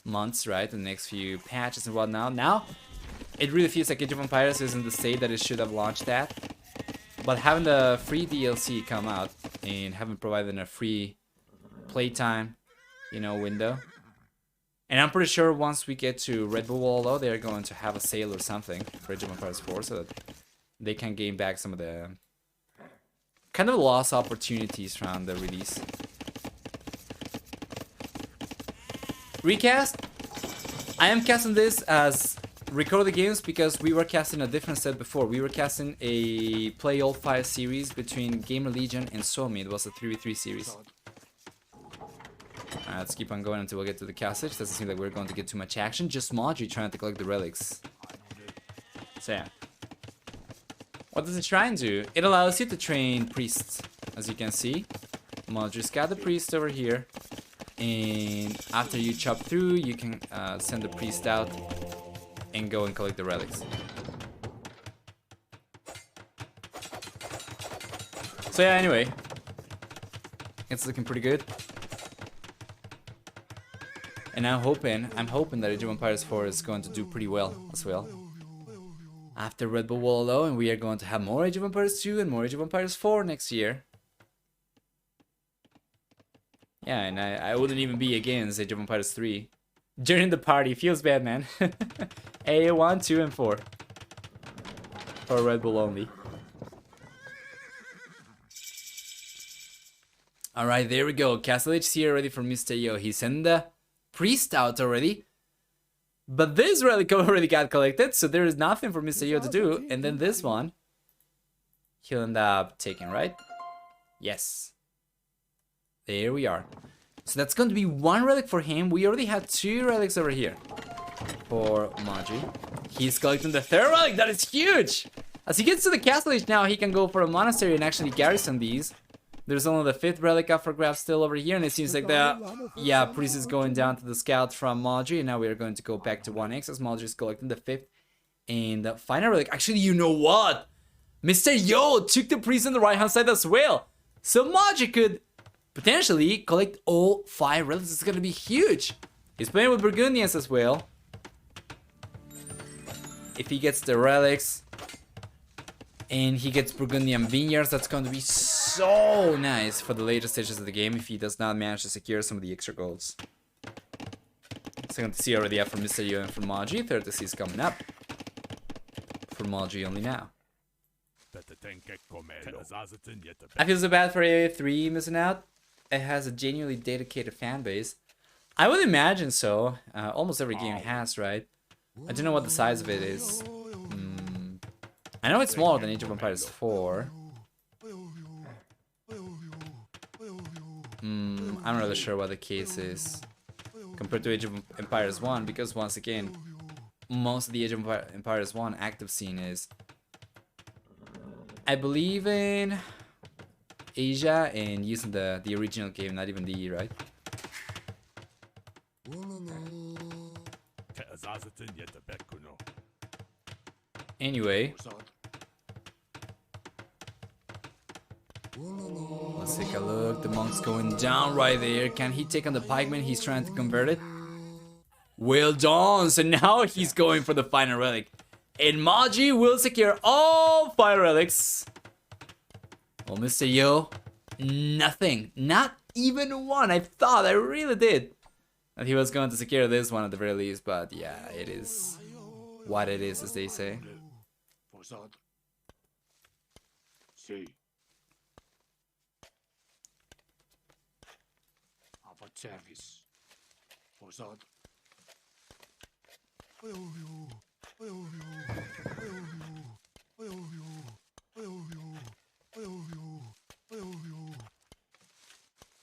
months, right? The next few patches and whatnot. Now, it really feels like Age of Empires is in the state that it should have launched at. But having the free DLC come out, and having provided a free playtime, window. And I'm pretty sure once we get to Red Bull Wallhalla, they're going to have a sale or something for Age of Empires 4 so that they can gain back some of the kind of lost opportunities from the release. Recast? I am casting this as Record the Games because we were casting a different set before. We were casting a Play All 5 series between Gamer Legion and Somi. It was a 3v3 series. Let's keep on going until we get to the castage. Doesn't seem like we're going to get too much action. Just Modri trying to collect the relics. So yeah. What does the shrine do? It allows you to train priests. As you can see, Modri's got the priest over here. And after you chop through, you can send the priest out and go and collect the relics. So yeah, anyway. It's looking pretty good. And I'm hoping that Age of Empires 4 is going to do pretty well as well. After Red Bull Wallhalla, and we are going to have more Age of Empires 2 and more Age of Empires 4 next year. Yeah, and I wouldn't even be against Age of Empires 3. During the party, feels bad, man. A1, 2, and 4. For Red Bull only. Alright, there we go. Castle H here ready for Mr. Yo. He sent the priest out already. But this relic already got collected, so there is nothing for Mr. Yo to do. And then this one, he'll end up taking, right? Yes. There we are. So that's going to be one relic for him. We already had 2 relics over here for Modri. He's collecting the 3rd relic. That is huge. As he gets to the castle age now, he can go for a monastery and actually garrison these. There's only the 5th relic up for grabs still over here, and it seems like the priest is going down to the scout from Modri, and now we are going to go back to 1x as Modri is collecting the 5th And the final relic. Actually, you know what? Mr. Yo took the priest on the right hand side as well. So Modri could potentially collect all 5 relics. It's gonna be huge. He's playing with Burgundians as well. If he gets the relics and he gets Burgundian Vineyards, that's going to be so nice for the later stages of the game if he does not manage to secure some of the extra golds. Second to see already up from Mr. Yo and from Modri. Third to see is coming up for Modri only now. I feel so bad for AA3 missing out. It has a genuinely dedicated fan base. I would imagine so. Almost every game has, right? I don't know what the size of it is. I know it's smaller than Age of Empires 4. I'm not really sure what the case is compared to Age of Empires 1, because once again, most of the Age of Empires 1 active scene is, I believe, in Asia and using the original game, not even the E, right? Anyway, let's take a look. The monk's going down right there. Can he take on the pikeman? He's trying to convert it. Well done. So now he's going for the final relic. And Modri will secure all 5 relics. Well, Mr. Yo, nothing. Not even one. I really did that he was going to secure this one at the very least. But yeah, it is what it is, as they say. Service.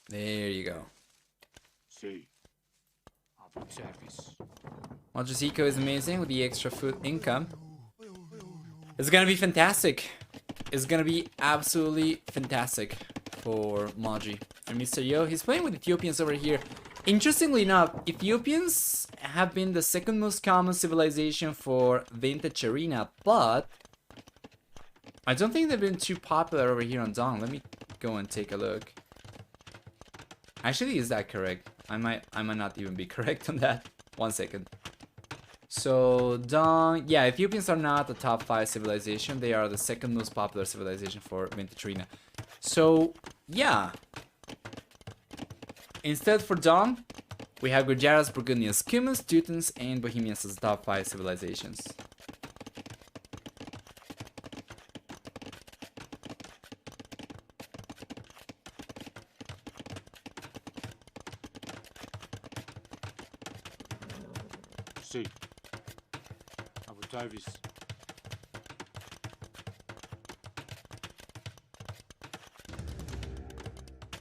There you go. Modric is amazing with the extra food income. It's gonna be fantastic. It's gonna be absolutely fantastic for Modri. And Mr. Yo, he's playing with Ethiopians over here. Interestingly enough, Ethiopians have been the second most common civilization for Vintage Arena, but I don't think they've been too popular over here on Dong. Let me go and take a look. Actually, is that correct? I might not even be correct on that. 1 second. So Dong, yeah, Ethiopians are not the top 5 civilization. They are the second most popular civilization for Vintage Arena. So yeah. Instead for Dong, we have Gujaras, Burgundians, Cumans, Teutons, and Bohemians as the top 5 civilizations.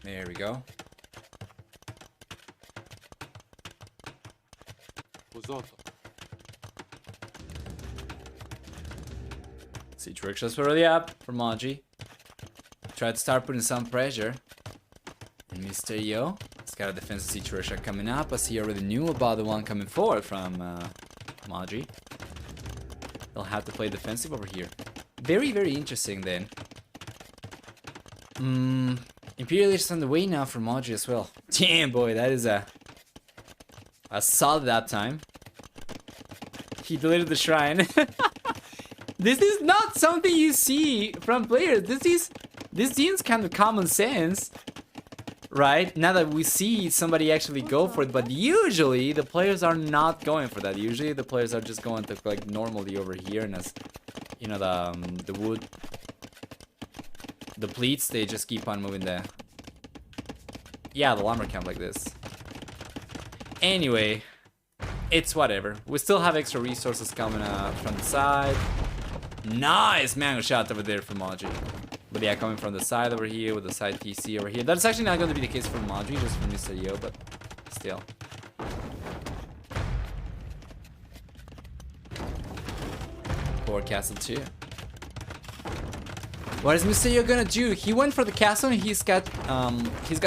There we go. Siege workshops already up for Modri. Try to start putting some pressure. And Mr. Yo has got a defensive siege workshop coming up, as he already knew about the one coming forward from Modri. They'll have to play defensive over here. Very, very interesting then. Imperialists on the way now for Modri as well. Damn, boy, that is a solid that time. He deleted the shrine. This is not something you see from players. This seems kind of common sense, right? Now that we see somebody actually go for it, but usually the players are not going for that. Usually the players are just going to collect normally over here, and as you know, the wood, the pleats, they just keep on moving the lumber camp like this. Anyway, it's whatever. We still have extra resources coming up from the side. Nice mango shot over there from Modri. But yeah, coming from the side over here with the side TC over here. That's actually not going to be the case for Modri, just for Mr. Yo, but still. Poor castle too. What is Mr. Yo gonna do? He went for the castle and he's got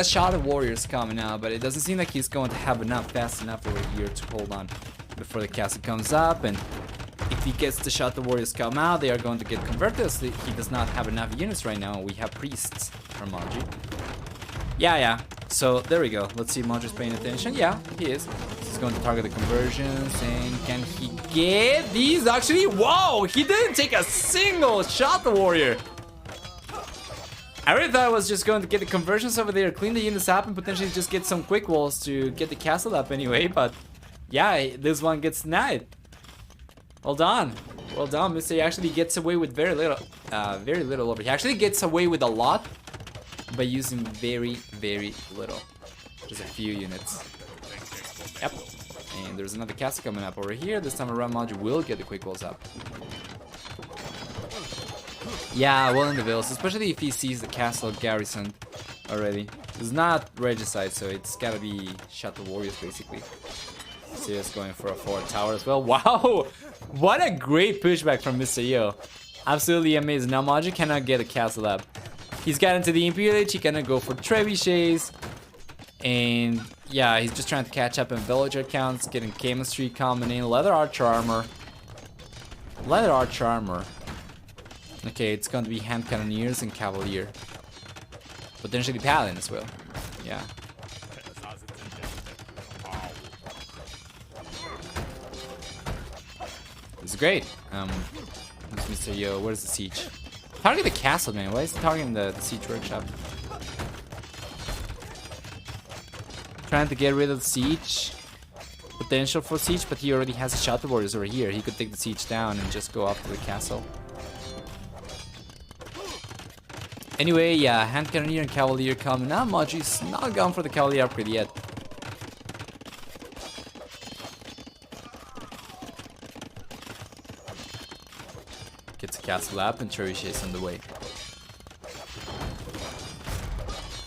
Shadow Warriors coming out, but it doesn't seem like he's going to have enough fast enough over here to hold on before the castle comes up. And if he gets the shot, the warriors come out. They are going to get converted. So he does not have enough units right now. We have priests from Modri. Yeah. So there we go. Let's see if Modri's paying attention. Yeah, he is. He's going to target the conversions. And can he get these? Actually, whoa! He didn't take a single shot, the warrior. I really thought I was just going to get the conversions over there, clean the units up, and potentially just get some quick walls to get the castle up anyway. But yeah, this one gets denied. Well done. Well done, Mr. He actually gets away with very little over. He actually gets away with a lot by using very little. Just a few units. Yep. And there's another castle coming up over here. This time around, Modri will get the quick walls up. Yeah, well in the villas, especially if he sees the castle garrisoned already. It's not regicide, so it's gotta be shot the warriors basically. So he's going for a forward tower as well. Wow! What a great pushback from Mr. Yo. Absolutely amazing. Now Modri cannot get a castle up. He's got into the Imperial Age, he cannot go for trebuchets. And yeah, he's just trying to catch up in villager counts, getting chemistry coming in, leather archer armor. Leather archer armor. Okay, it's going to be hand cannoneers and cavalier. Potentially paladin as well. Yeah. This is great. Mr. Yo, where's the siege? Target the castle, man. Why is he targeting the siege workshop? Trying to get rid of the siege. Potential for siege, but he already has shot the warriors over here. He could take the siege down and just go up to the castle. Anyway, yeah, hand cannoneer and cavalier coming. Now Modri's not gone for the cavalier upgrade yet. Gets a castle up and trebuchets on the way.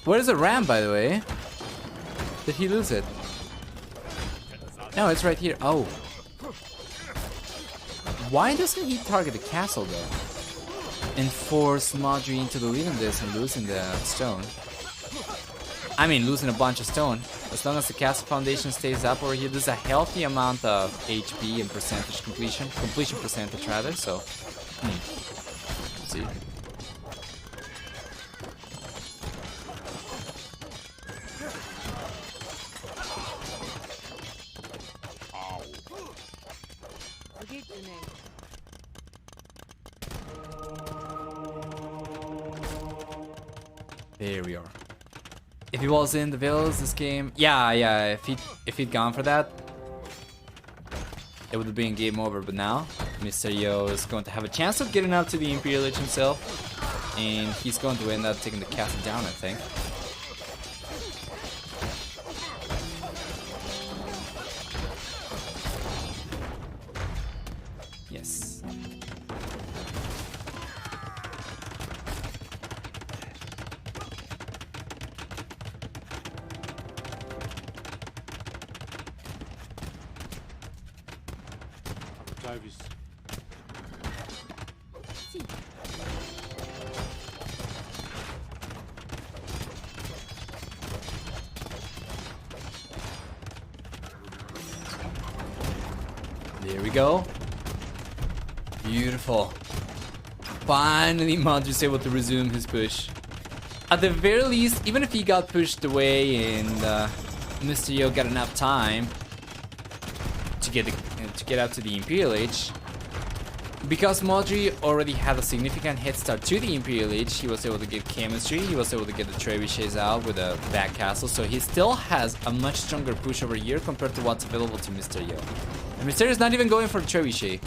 Where's the ram, by the way? Did he lose it? No, it's right here. Oh. Why doesn't he target the castle though? And force Modri into the lead in this and losing the stone. I mean, losing a bunch of stone. As long as the castle foundation stays up over here, there's a healthy amount of HP and percentage completion percentage rather, so let's see. There we are. If he was in the villas this game, yeah, if he'd gone for that, it would have been game over. But now, Mr. Yo is going to have a chance of getting up to the Imperial Age himself, and he's going to end up taking the castle down, I think. Yes. There we go. Beautiful. Finally, Modri's able to resume his push. At the very least, even if he got pushed away and Mr. Yo got enough time to get up to the Imperial Age, because Modri already had a significant head start to the Imperial Age, he was able to get chemistry, he was able to get the trebuchets out with a back castle, so he still has a much stronger push over here compared to what's available to Mr. Yo. And Mr. Yo's not even going for the trebuchet.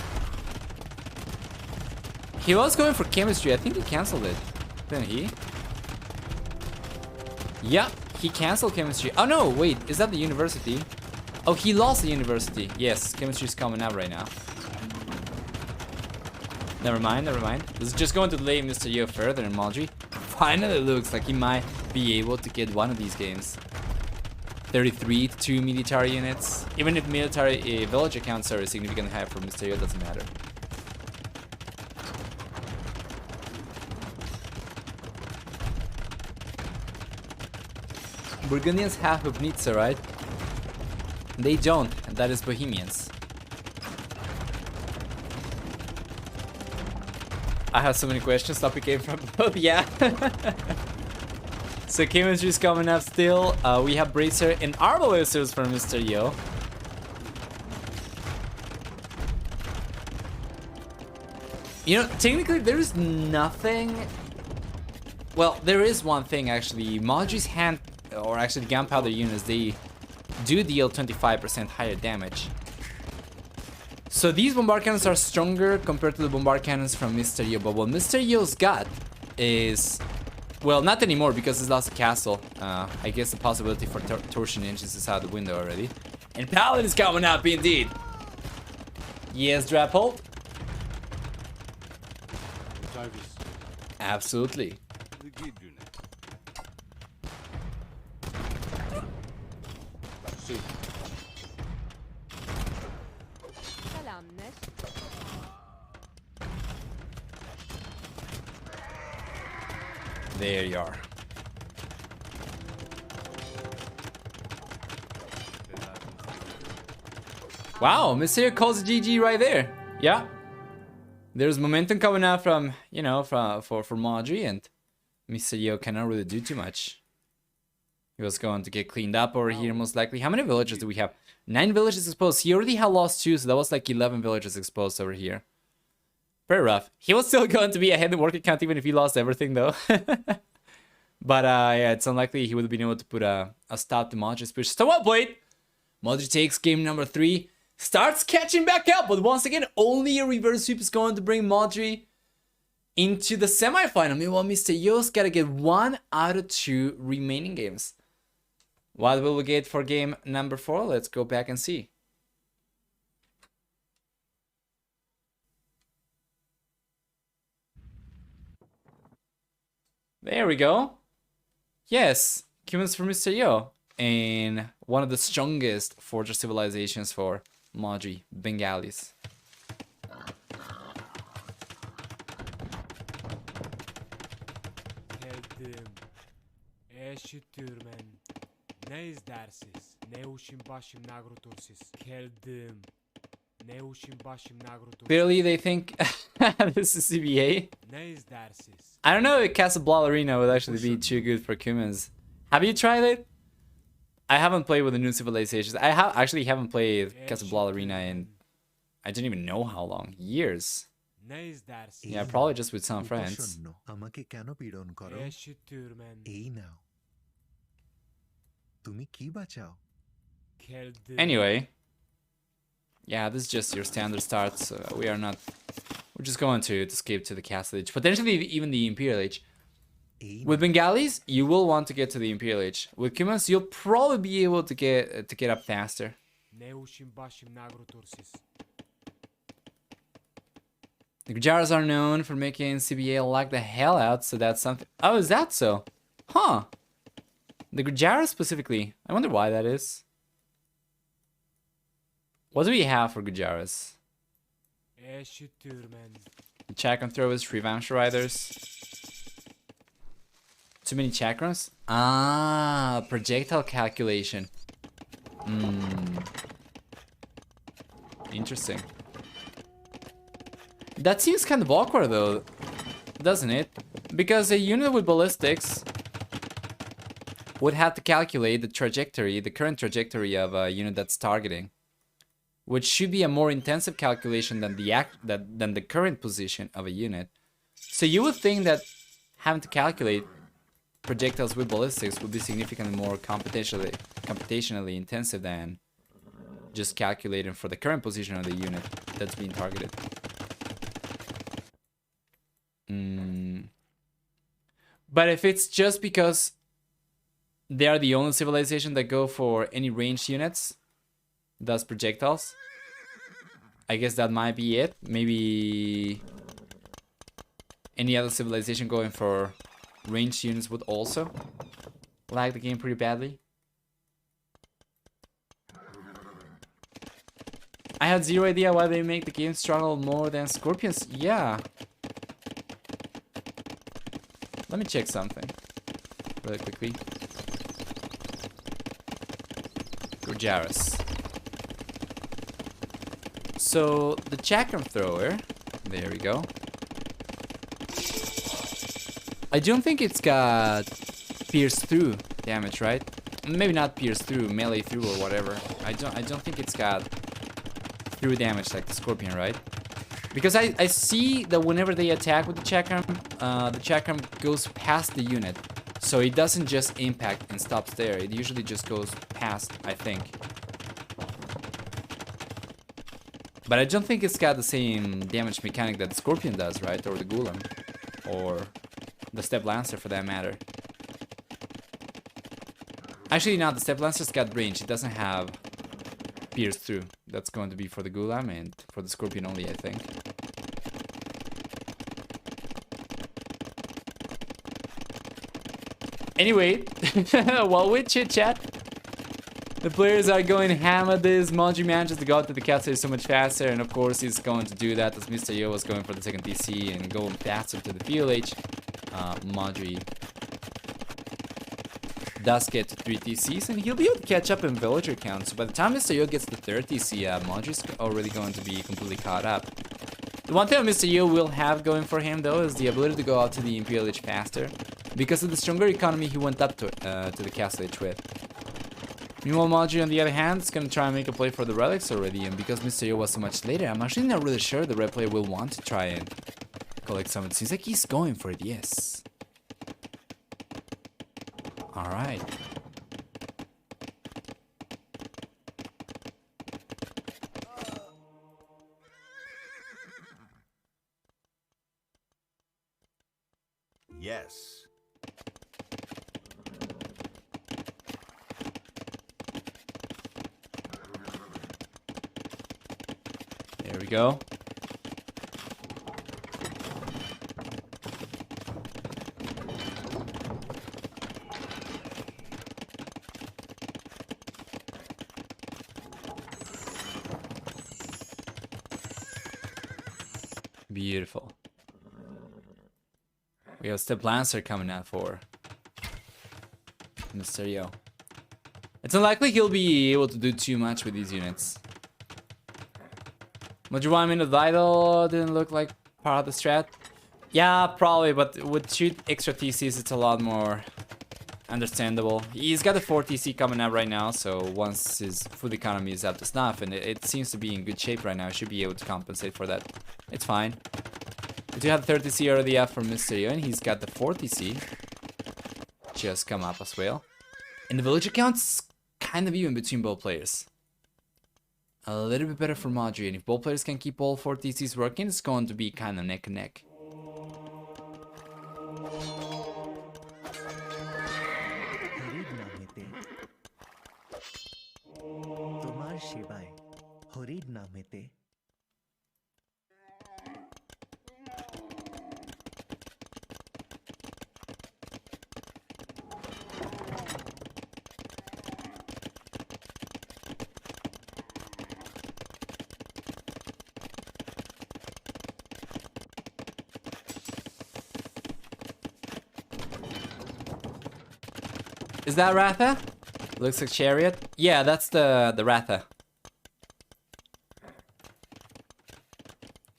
He was going for chemistry, I think he cancelled it. Didn't he? Yeah, he cancelled chemistry. Oh no, wait, is that the university? Oh, he lost the university. Yes, chemistry is coming out right now. Never mind. This is just going to delay Mr. Yo further, and Modri finally looks like he might be able to get one of these games. 33 to 2 military units. Even if military village accounts are significantly higher for Mr. Yo, doesn't matter. Burgundians have Hubnitsa, right? They don't, and that is Bohemians. I have so many questions. Topic came from both. Yeah. So chemistry is coming up still. We have Bracer and Arbalisters from Mr. Yo. You know, technically there is nothing. Well, there is one thing actually. Modri's hand, or actually the gunpowder units, they do deal 25% higher damage. So these bombard cannons are stronger compared to the bombard cannons from Mr. Yo. But what Mr. Yo's got is, well, not anymore because he's lost a castle. I guess the possibility for torsion engines is out the window already. And Paladin is coming up indeed. Yes, drop hold. Absolutely. There you are. Wow, Mr. calls a GG right there. Yeah. There's momentum coming out from, you know, for Modri, and Mr. Yo cannot really do too much. He was going to get cleaned up over here most likely. How many villages do we have? 9 villages exposed. He already had lost 2, so that was like 11 villages exposed over here. Very rough. He was still going to be ahead in work account even if he lost everything though. But yeah, it's unlikely he would have been able to put a stop to Modri's push. So well played! Modri takes game number 3. Starts catching back up, but once again, only a reverse sweep is going to bring Modri into the semifinal. Meanwhile, Mr. Yo's gotta get 1 out of 2 remaining games. What will we get for game number 4? Let's go back and see. There we go. Yes, humans for Mr. Yo. And one of the strongest fortress civilizations for Modri, Bengalis. Geldim. Eşittirmen. Ne izlersiz? Ne uşim başım nagrutursiz. Geldim. Ne uşim başım nagrutursiz. Clearly they think this is CBA. Ne izlersiz? I don't know if Casablanca Arena would actually be too good for humans. Have you tried it? I haven't played with the new civilizations. I actually haven't played Casablanca Arena in, I don't even know how long. Years. Ne izlersiz? Yeah, probably just with some friends. আমাকে কেন পীড়ন করো? Eşittirmen. এই নাও। তুমি কি বাঁচাও? Geldim. Anyway. Yeah, this is just your standard start. So we're just going to skip to the Castle Age. Potentially even the Imperial Age. With Bengalis, you will want to get to the Imperial Age. With Cumans, you'll probably be able to get up faster. Ne uşim başım nagrutursiz. The Gujaras are known for making CBA lock the hell out, so that's something. Oh, is that so? Huh. The Gujaras specifically. I wonder why that is. What do we have for Gujaras? Eşittirmen. Chakram throwers, Revamsh riders. Too many chakrams? Ah, projectile calculation. Interesting. That seems kind of awkward though, doesn't it? Because a unit with ballistics would have to calculate the trajectory, the current trajectory of a unit that's targeting, which should be a more intensive calculation than the current position of a unit. So you would think that having to calculate projectiles with ballistics would be significantly more computationally intensive than just calculating for the current position of the unit that's being targeted. But if it's just because they are the only civilization that go for any ranged units, thus projectiles, I guess that might be it. Maybe any other civilization going for ranged units would also lag the game pretty badly. I had zero idea why they make the game struggle more than Scorpions. Yeah. Let me check something really quickly. Gujaras. So the chakram thrower, there we go. I don't think it's got pierce through damage, right? Maybe not pierce through, melee through or whatever. I don't think it's got through damage like the Scorpion, right? Because I see that whenever they attack with the chakram goes past the unit. So it doesn't just impact and stops there. It usually just goes past, I think. But I don't think it's got the same damage mechanic that the Scorpion does, right? Or the Golem. Or the Step Lancer for that matter. Actually, no, the Step Lancer's got range. It doesn't have pierce through. That's going to be for the Golem and for the Scorpion only, I think. Anyway, while we chit-chat, the players are going ham at this. Modri manages to go out to the castle so much faster, and of course he's going to do that as Mr. Yo was going for the second TC and going faster to the PLH. Modri does get to 3 TCs, and he'll be able to catch up in villager count. So by the time Mr. Yo gets the 3rd TC, Modri's already going to be completely caught up. The one thing Mr. Yo will have going for him, though, is the ability to go out to the Imperial Age faster. Because of the stronger economy he went up to the Castle Age with. Meanwhile, Modri, on the other hand, is going to try and make a play for the relics already. And because Mr. Yo was so much later, I'm actually not really sure the red player will want to try and collect some. It seems like he's going for it, yes. Alright. Yes. There we go. Beautiful. We have Step Lancer coming out for Mr. Yo. It's unlikely he'll be able to do too much with these units. Modri 1 minute Vital didn't look like part of the strat. Yeah, probably, but with 2 extra TCs, it's a lot more understandable. He's got the 4 TC coming out right now, so once his food economy is up to snuff, and it seems to be in good shape right now, he should be able to compensate for that. It's fine. We do have the 3rd TC already up from Mr. Yo, and he's got the 4 TC just come up as well. And the villager count's kind of even between both players. A little bit better for Modri, and if both players can keep all 4 TCs working, it's going to be kind of neck and neck. হরির নামেতে তোমার সেবায় হরির নামেতে Is that Ratha? Looks like Chariot. Yeah, that's the Ratha.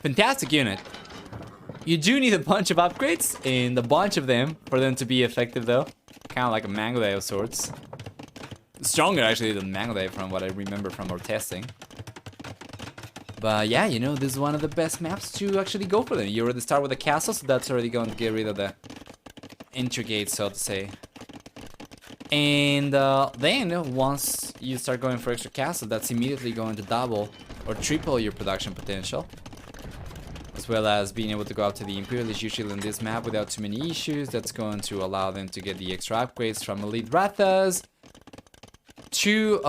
Fantastic unit. You do need a bunch of upgrades, and a bunch of them for them to be effective though. Kind of like a Mangodai of sorts. Stronger actually than Mangodai from what I remember from our testing. But yeah, you know, this is one of the best maps to actually go for them. You already start with a castle, so that's already going to get rid of the entry gate, so to say. And then once you start going for extra castle, that's immediately going to double or triple your production potential, as well as being able to go out to the Imperialist usually in this map without too many issues. That's going to allow them to get the extra upgrades from elite Rathas, 2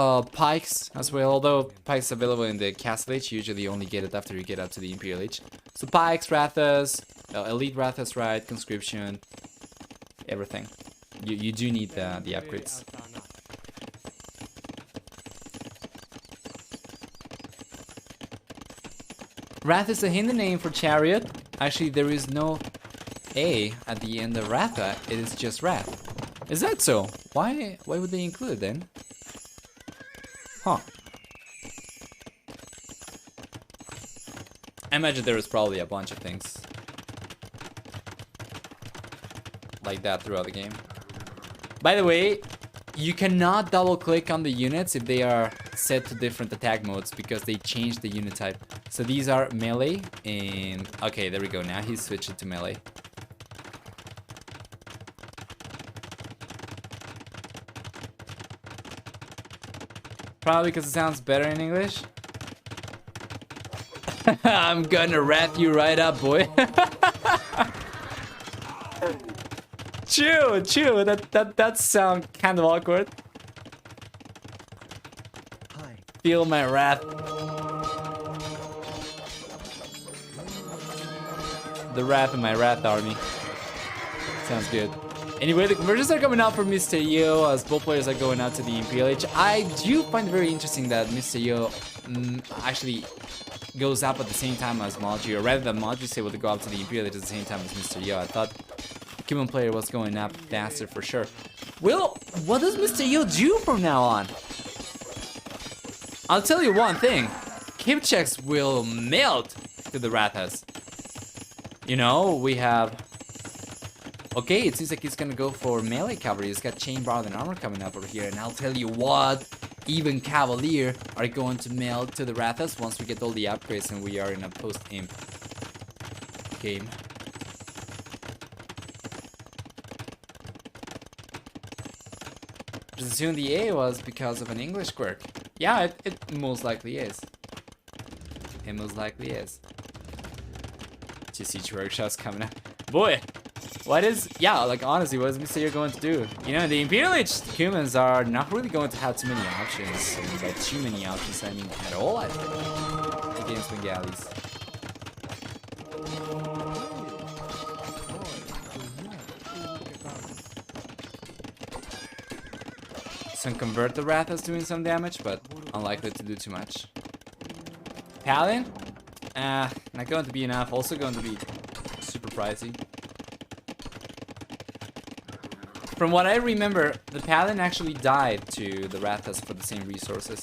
pikes as well, although pikes available in the castle age, you usually only get it after you get up to the Imperial age. So pikes, Rathas, elite Rathas, right, conscription, everything. You do need the upgrades. Wrath is a Hindi name for chariot. Actually, there is no A at the end of Ratha. It is just Wrath. Is that so? Why would they include it then? Huh. I imagine there is probably a bunch of things. like that throughout the game. By the way, you cannot double click on the units if they are set to different attack modes because they change the unit type. So these are melee and okay, there we go. Now he's switching to melee. Probably because it sounds better in English. I'm gonna wrap you right up, boy. Chill. That sound kind of awkward. Hi. Feel my wrath. The wrath of my wrath army. Sounds good. Anyway, the conversions are coming out for Mr. Yo as both players are going out to the Imperial Age. I do find it very interesting that Mr. Yo actually goes up at the same time as Modri, or rather than Modri is able to go up to the Imperial Age at the same time as Mr. Yo. I thought Cuban player was going up faster for sure. Well, what does Mr. Yo do from now on? I'll tell you one thing. Cape checks will melt to the Rathas. You know, we have... Okay, it seems like he's gonna go for melee cover. He's got chain bar and armor coming up over here. And I'll tell you what, even Cavalier are going to melt to the Rathas once we get all the upgrades and we are in a post-imp game. Just assume the A was because of an English quirk. Yeah, it most likely is. It most likely is. Just see workshops coming up. Boy! What is... Yeah, like honestly, what is Mr. Yo going to do? You know, the Imperial Age humans are not really going to have too many options. And by too many options, I mean at all, I think. Against Bengalis. Some convert the Rathas doing some damage, but unlikely to do too much. Paladin? Not going to be enough. Also going to be super pricey. From what I remember, the Paladin actually died to the Rathas for the same resources.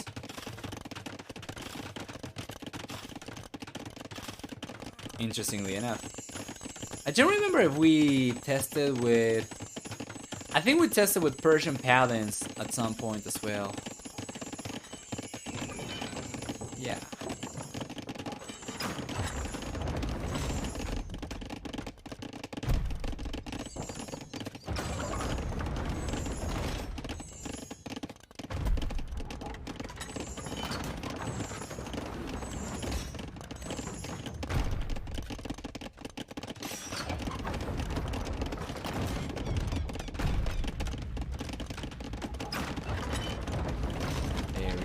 Interestingly enough. I don't remember if we tested with... I think we tested with Persian Paladins at some point as well. Yeah.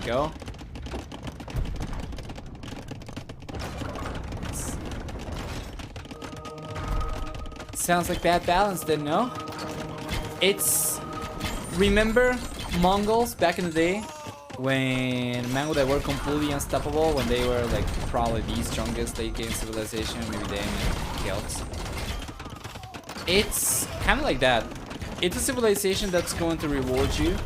Go. Sounds like bad balance then, no? It's... Remember Mongols back in the day? When they were completely unstoppable, when they were like probably the strongest late game civilization, maybe them and Celts. It's kind of like that. It's a civilization that's going to reward you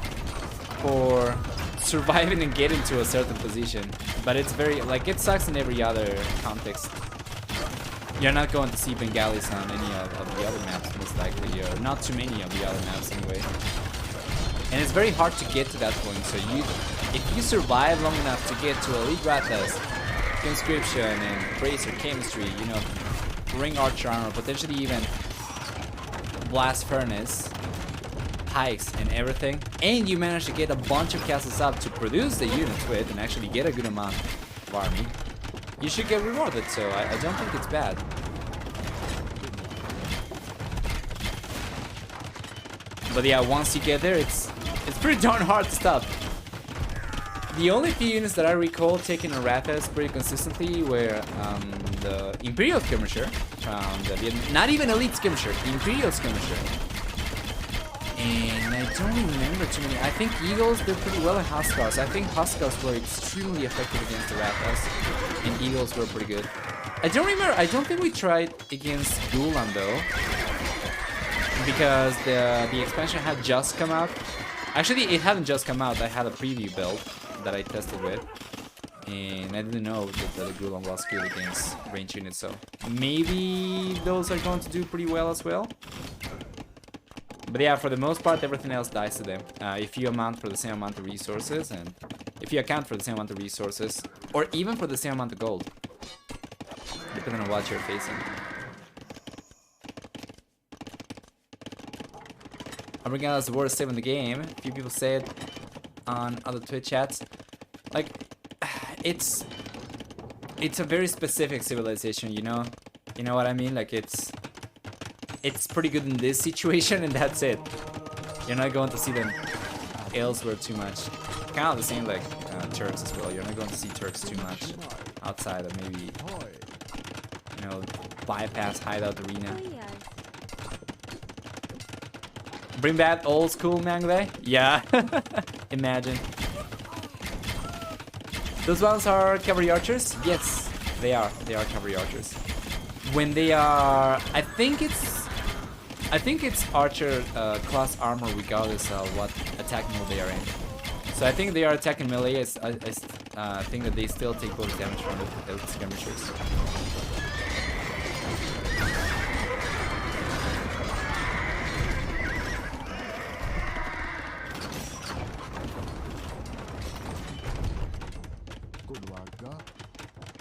for surviving and getting to a certain position, but it's very like it sucks in every other context. You're not going to see Bengalis on any of the other maps, most likely, or not too many of the other maps anyway. And it's very hard to get to that point. So if you survive long enough to get to Elite Rathas, Conscription and Bracer Chemistry, you know, Ring Archer Armor, potentially even Blast Furnace, Pikes and everything, and you manage to get a bunch of castles up to produce the units with and actually get a good amount of army, you should get rewarded, so I don't think it's bad. But yeah, once you get there, it's pretty darn hard to stop. The only few units that I recall taking a Rathas pretty consistently were the Imperial Skirmisher, not even Elite Skirmisher, Imperial Skirmisher. And I don't remember too many. I think Eagles did pretty well in Huskars. I think Huskars were extremely effective against the Rathas, and Eagles were pretty good. I don't remember. I don't think we tried against Gulan though, because the expansion had just come out. Actually, it hadn't just come out. I had a preview build that I tested with, and I didn't know that the Gulan was good against range units. So maybe those are going to do pretty well as well. But yeah, for the most part, everything else dies to them. If you amount for the same amount of resources, and if you account for the same amount of resources, or even for the same amount of gold, depending on what you're facing. Abigail is the worst save in the game. A few people say it on other Twitch chats. Like, it's a very specific civilization, you know? You know what I mean? Like, it's pretty good in this situation, and that's it. You're not going to see them elsewhere too much. Kind of the same like Turks as well. You're not going to see Turks too much outside of maybe, you know, bypass hideout arena. Bring back old school Mangle? Yeah. Imagine. Those ones are cavalry archers? Yes, they are. They are cavalry archers. When they are, I think it's archer class armor regardless of what attack mode they are in. So I think they are attacking melee. I think that they still take bonus damage from the skirmishers.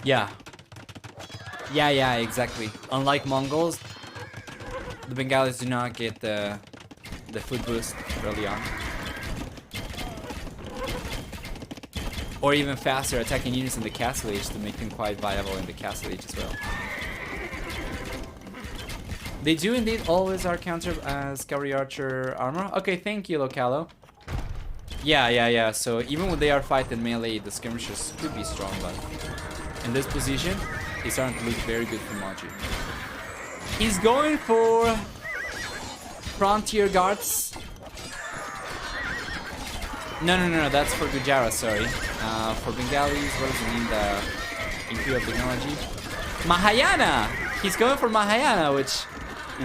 Yeah. Yeah, exactly. Unlike Mongols, the Bengalis do not get the food boost early on. Or even faster attacking units in the Castle Age to make them quite viable in the Castle Age as well. They do indeed always are counter as cavalry archer armor. Okay, thank you, Localo. Yeah. So even when they are fighting melee, the skirmishers could be strong, but in this position, he's starting to look very good for Modri. He's going for Frontier Guards. No, that's for Gujarat, sorry. For Bengalis, what does it mean, the Imperial Technology? Mahayana! He's going for Mahayana, which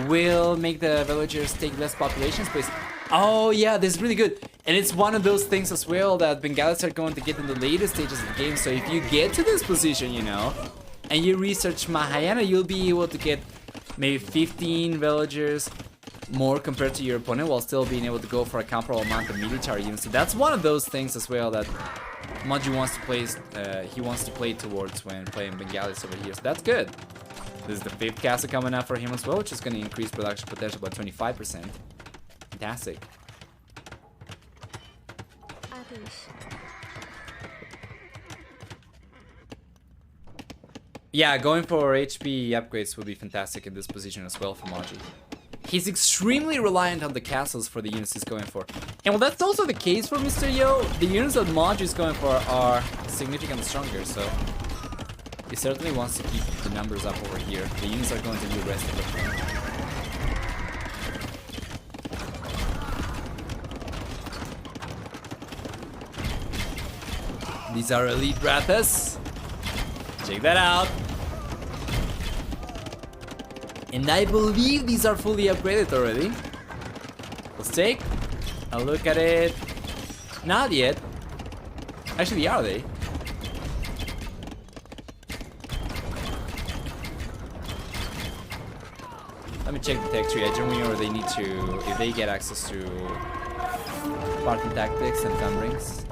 will make the villagers take less population space. Oh yeah, this is really good. And it's one of those things as well that Bengalis are going to get in the later stages of the game. So if you get to this position, you know, and you research Mahayana, you'll be able to get maybe 15 villagers more compared to your opponent while still being able to go for a comparable amount of military units. So that's one of those things as well that Modri wants to play. He wants to play towards when playing Bengalis over here. So that's good. This is the 5th castle coming up for him as well, which is going to increase production potential by 25%. Fantastic. Yeah, going for HP upgrades would be fantastic in this position as well for Modri. He's extremely reliant on the castles for the units he's going for. And well, that's also the case for Mr. Yo. The units that Modri is going for are significantly stronger, so he certainly wants to keep the numbers up over here. The units are going to be rested up front. These are elite Rathas. Check that out. And I believe these are fully upgraded already. Let's take a look at it. Not yet. Actually, are they? Let me check the tech tree. I genuinely or they need to, if they get access to Parthian tactics and thumb rings.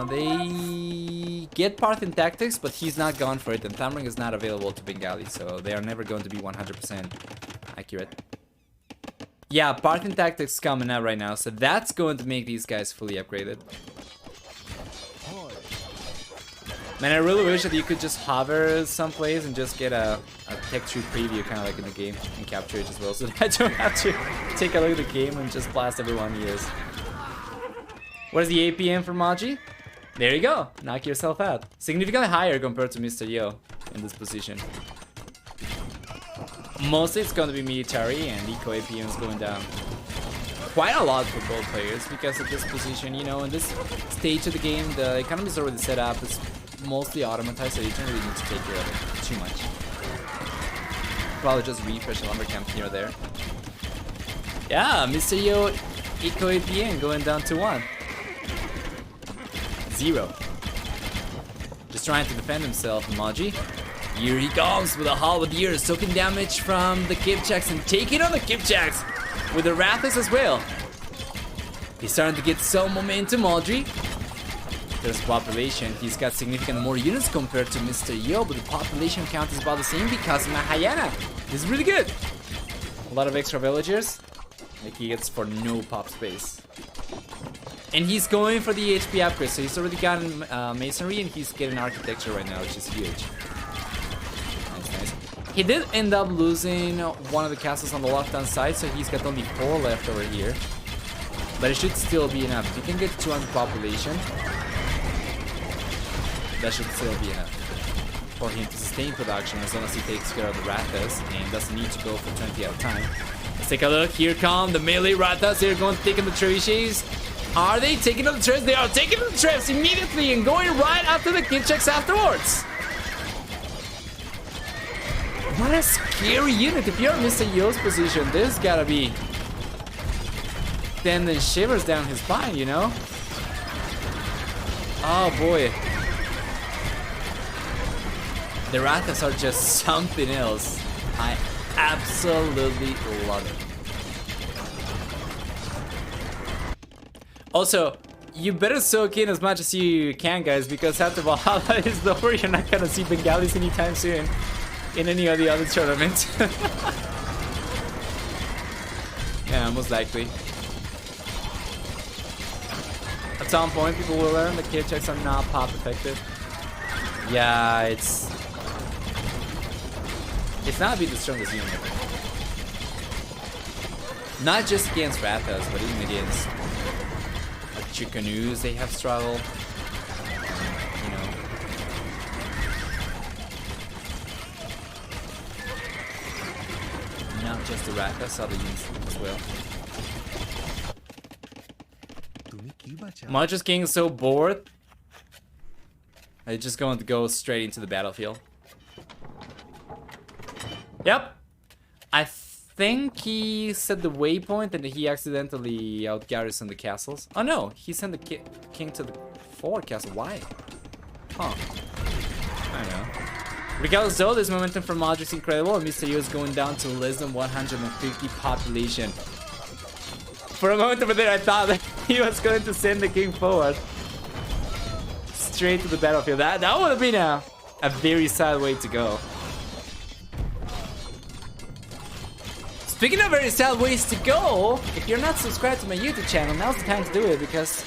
They get Parthian tactics, but he's not gone for it, and thumb ring is not available to Bengali, so they are never going to be 100% accurate. Yeah, Parthian tactics coming out right now, so that's going to make these guys fully upgraded. Man, I really wish that you could just hover someplace and just get a tech tree preview, kind of like in the game, and capture it as well, so that I don't have to take a look at the game and just blast everyone he is. What is the APM for Modri? There you go. Knock yourself out. Significantly higher compared to Mr. Yo in this position. Mostly it's going to be military and eco APM is going down quite a lot for both players because of this position. You know, in this stage of the game, the economy is already set up. It's mostly automatized, so you don't really need to take care of it too much. Probably just refresh a lumber camp here or there. Yeah, Mr. Yo eco APM going down to 1. 0. Just trying to defend himself, Modri. Here he comes with a halberd, soaking damage from the Kipchaks and taking on the Kipchaks. with the Rathas as well. He's starting to get some momentum, Modri. There's population. He's got significant more units compared to Mr. Yo, but the population count is about the same because Mahayana is really good. A lot of extra villagers. Like he gets for no pop space. And he's going for the HP upgrade, so he's already gotten masonry and he's getting architecture right now, which is huge. Nice. He did end up losing one of the castles on the left-hand side, so he's got only 4 left over here. But it should still be enough. If you can get 200 population, that should still be enough for him to sustain production as long as he takes care of the Rathas and doesn't need to go for 20 at a time. Let's take a look. Here come the melee Rathas. They're going to take in the trebuchets. Are they taking the traps? They are taking the traps immediately and going right after the kid checks afterwards. What a scary unit. If you're in Mr. Yo's position, this gotta be sending shivers down his spine, you know? Oh boy. The Rathas are just something else. I absolutely love it. Also, you better soak in as much as you can, guys, because after Wallhalla is over, you're not gonna see Bengalis anytime soon in any of the other tournaments. Yeah, most likely. At some point, people will learn the kid checks are not pop effective. Yeah, it's not be the strongest unit. Not just against Rathas, but even against Chicanoos, they have struggled. You know. Not just the Rathas, other units as well. Modri's getting so bored. I'm just going to go straight into the battlefield. Yep. I think he set the waypoint and he accidentally out-garrisoned the castles. Oh no, he sent the king to the forward castle. Why? Huh. I don't know. Regardless though, this momentum from Modri is incredible and Mr. Yo is going down to less than 150 population. For a moment over there I thought that he was going to send the king forward. Straight to the battlefield. That would have been a very sad way to go. Speaking of very sad ways to go, if you're not subscribed to my YouTube channel, now's the time to do it because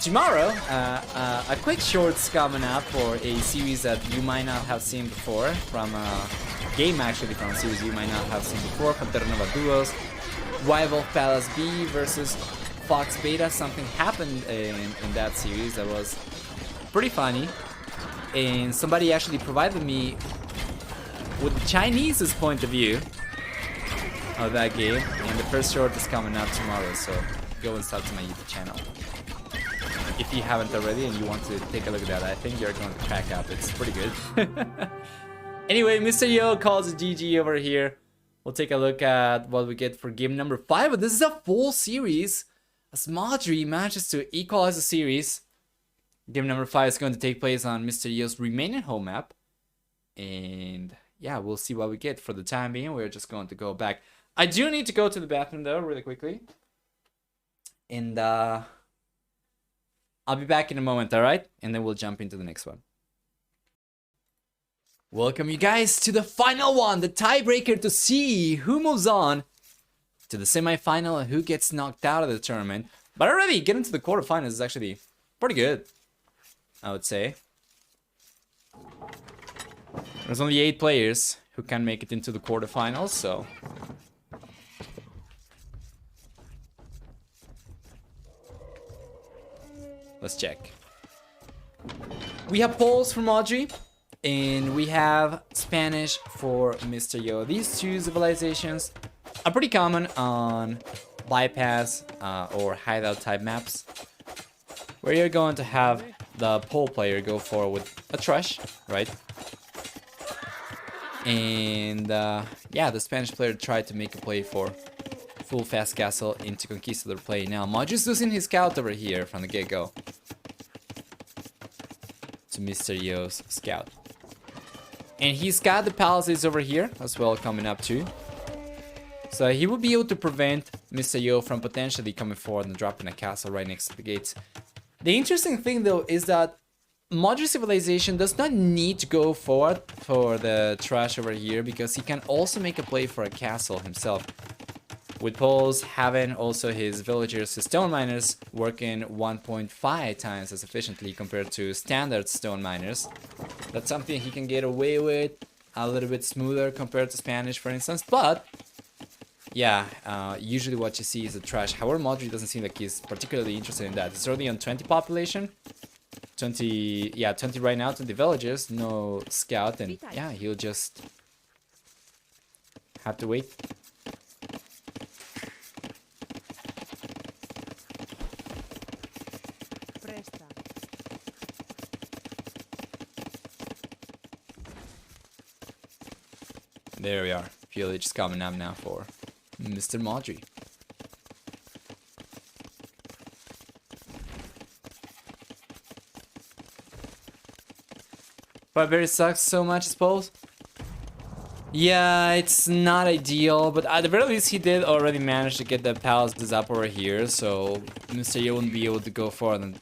tomorrow, a quick short's coming up for a series that you might not have seen before, from a game actually from a series you might not have seen before, from Terra Nova Duos, Wolf Palace B versus Fox Beta. Something happened in that series that was pretty funny, and somebody actually provided me with the Chinese's point of view of that game, and the first short is coming up tomorrow, so go and sub to my YouTube channel if you haven't already and you want to take a look at that. I think you're going to crack up. It's pretty good. Anyway, Mr. Yo calls it GG over here. We'll take a look at what we get for game number 5, but this is a full series as Modri manages to equalize the series. Game number 5 is going to take place on Mr. Yo's remaining home map, and yeah, we'll see what we get. For the time being, we're just going to go back. I do need to go to the bathroom though, really quickly. And I'll be back in a moment, alright? And then we'll jump into the next one. Welcome you guys to the final one, the tiebreaker to see who moves on to the semifinal and who gets knocked out of the tournament. But already getting to the quarterfinals is actually pretty good, I would say. There's only 8 players who can make it into the quarterfinals, so let's check. We have Poles for Modri, and we have Spanish for Mr. Yo. These two civilizations are pretty common on bypass or hideout type maps, where you're going to have the pole player go forward with a trash, right? And yeah, the Spanish player tried to make a play for full fast castle into Conquistador play. Now Modri's losing his scout over here from the get-go to Mr. Yo's scout. And he's got the palisades over here as well coming up too. So he will be able to prevent Mr. Yo from potentially coming forward and dropping a castle right next to the gates. The interesting thing though is that Modri Civilization does not need to go forward for the trash over here because he can also make a play for a castle himself. With Poles having also his villagers, his stone miners, working 1.5 times as efficiently compared to standard stone miners. That's something he can get away with, a little bit smoother compared to Spanish, for instance. But, yeah, usually what you see is the trash. However, Modri doesn't seem like he's particularly interested in that. He's already on 20 population. 20 right now, 20 villagers, no scout, and yeah, he'll just have to wait. There we are. Village is coming up now for Mr. Modri. Barbarian sucks so much, I suppose. Yeah, it's not ideal, but at the very least he did already manage to get the palaces up over here, so Mr. Yo wouldn't be able to go forward and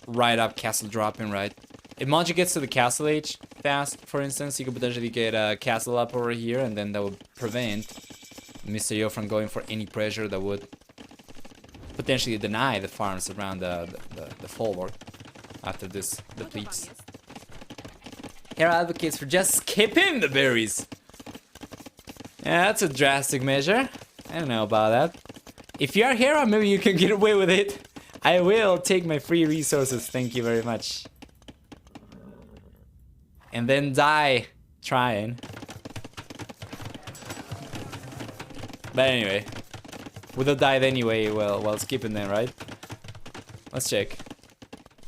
right up castle dropping, right? If Modri gets to the castle age fast, for instance, he could potentially get a castle up over here, and then that would prevent Mr. Yo from going for any pressure that would potentially deny the farms around the forward after this depletes. Hera advocates for just skipping the berries. Yeah, that's a drastic measure. I don't know about that. If you are Hera, maybe you can get away with it. I will take my free resources, thank you very much. And then die trying. But anyway, would have died anyway while skipping them, right? Let's check.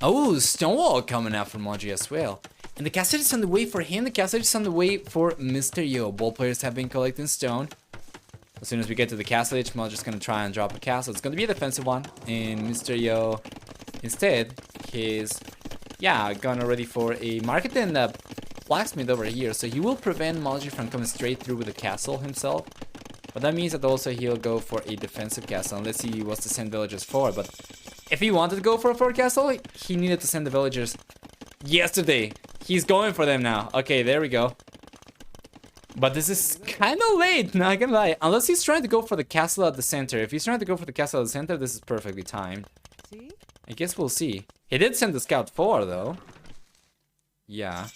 Oh, Stonewall coming out from Modri as well. And the castle is on the way for him. The castle is on the way for Mr. Yo. Ball players have been collecting stone. As soon as we get to the castle edge, Modri's gonna try and drop a castle. It's gonna be a defensive one. And Mr. Yo, instead, he's, yeah, gone already for a market and a blacksmith over here. So he will prevent Modri from coming straight through with the castle himself. But that means that also he'll go for a defensive castle unless he wants to send villagers forward. But if he wanted to go for a forward castle, he needed to send the villagers yesterday. He's going for them now. Okay, there we go. But this is kind of late, not gonna lie. Unless he's trying to go for the castle at the center. If he's trying to go for the castle at the center, this is perfectly timed. I guess we'll see. He did send the scout forward, though. Yeah.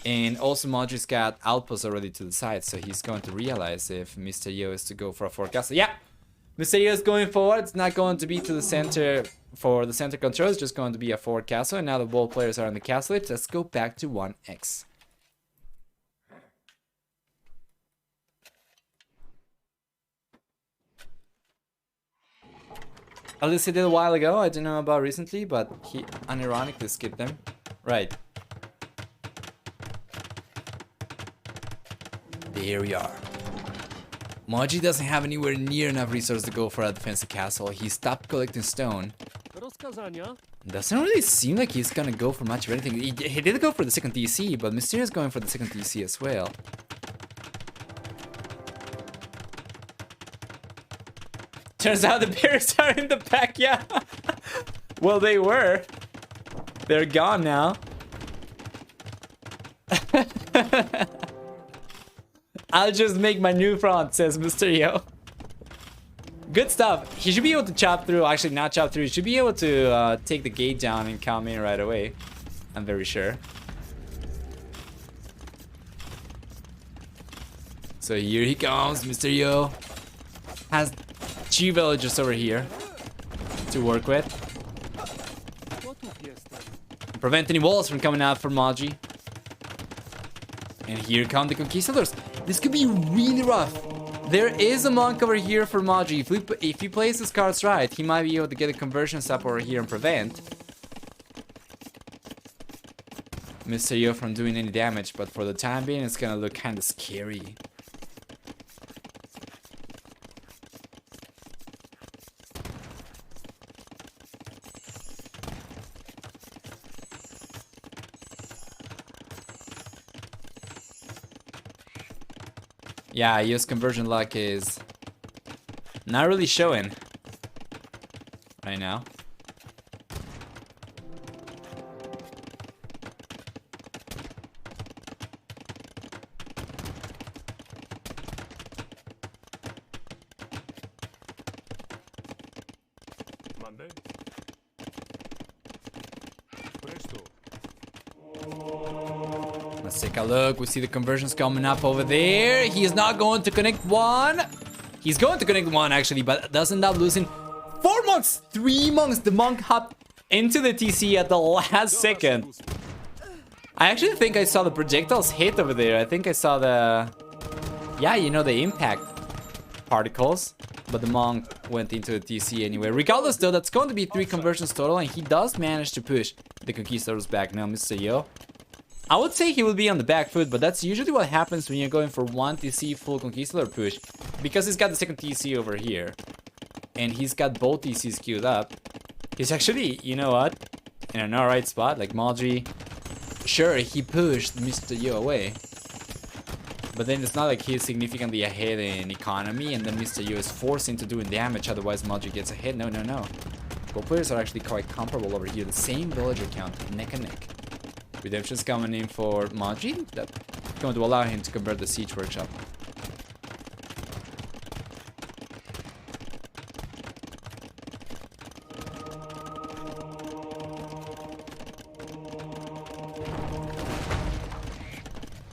And also Modri's got outposts already to the side, so he's going to realize if Mr. Yo is to go for a forward castle. Yeah! Mr. Yo is going forward. It's not going to be to the center for the center control. It's just going to be a forward castle. And now the ball players are in the castle. Let's go back to 1x. At least he did a while ago. I don't know about recently, but he unironically skipped them. Right. There we are. Modri doesn't have anywhere near enough resources to go for a defensive castle. He stopped collecting stone. Doesn't really seem like he's gonna go for much of anything. He did go for the second DC, but Mysterio's going for the second DC as well. Turns out the bears are in the pack, yeah. Well, they were. They're gone now. I'll just make my new front, says Mr. Yo. Good stuff. He should be able to chop through. Actually, not chop through. He should be able to take the gate down and come in right away. I'm very sure. So here he comes, Mr. Yo. Has 2 villagers over here to work with. Prevent any walls from coming out for Modri. And here come the conquistadors. This could be really rough. There is a monk over here for Modri. If he plays his cards right, he might be able to get a conversion stop over here and prevent Mr. Yo from doing any damage. But for the time being, it's gonna look kind of scary. Yeah, Yo's conversion luck is not really showing. right now. Mande. Presto. Let's take a look. We see the conversions coming up over there. He is not going to connect one. He's going to connect one, actually, but does end up losing 4 monks. 3 monks. The monk hopped into the TC at the last second. I actually think I saw the projectiles hit over there. I think I saw the... Yeah, you know, the impact particles. But the monk went into the TC anyway. Regardless, though, that's going to be 3 conversions total. And he does manage to push the Conquistadors back now, Mr. Yo. I would say he will be on the back foot, but that's usually what happens when you're going for 1 TC full Conquistador push. Because he's got the second TC over here. And he's got both TCs queued up. He's actually, you know what? In an alright spot, like Modri. Sure, he pushed Mr. Yo away. But then it's not like he's significantly ahead in economy, and then Mr. Yo is forced into doing damage, otherwise Modri gets ahead. No, no, no. Both players are actually quite comparable over here. The same villager count, neck and neck. Redemption's coming in for Modri. That's going to allow him to convert the Siege Workshop.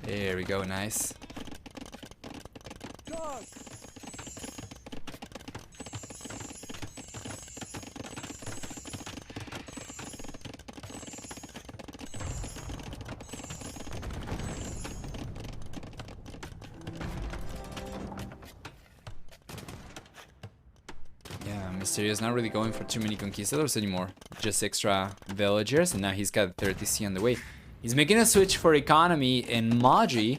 There we go, nice. Mr. Yo is not really going for too many conquistadors anymore. Just extra villagers, and now he's got 30C on the way. He's making a switch for economy, and Modri...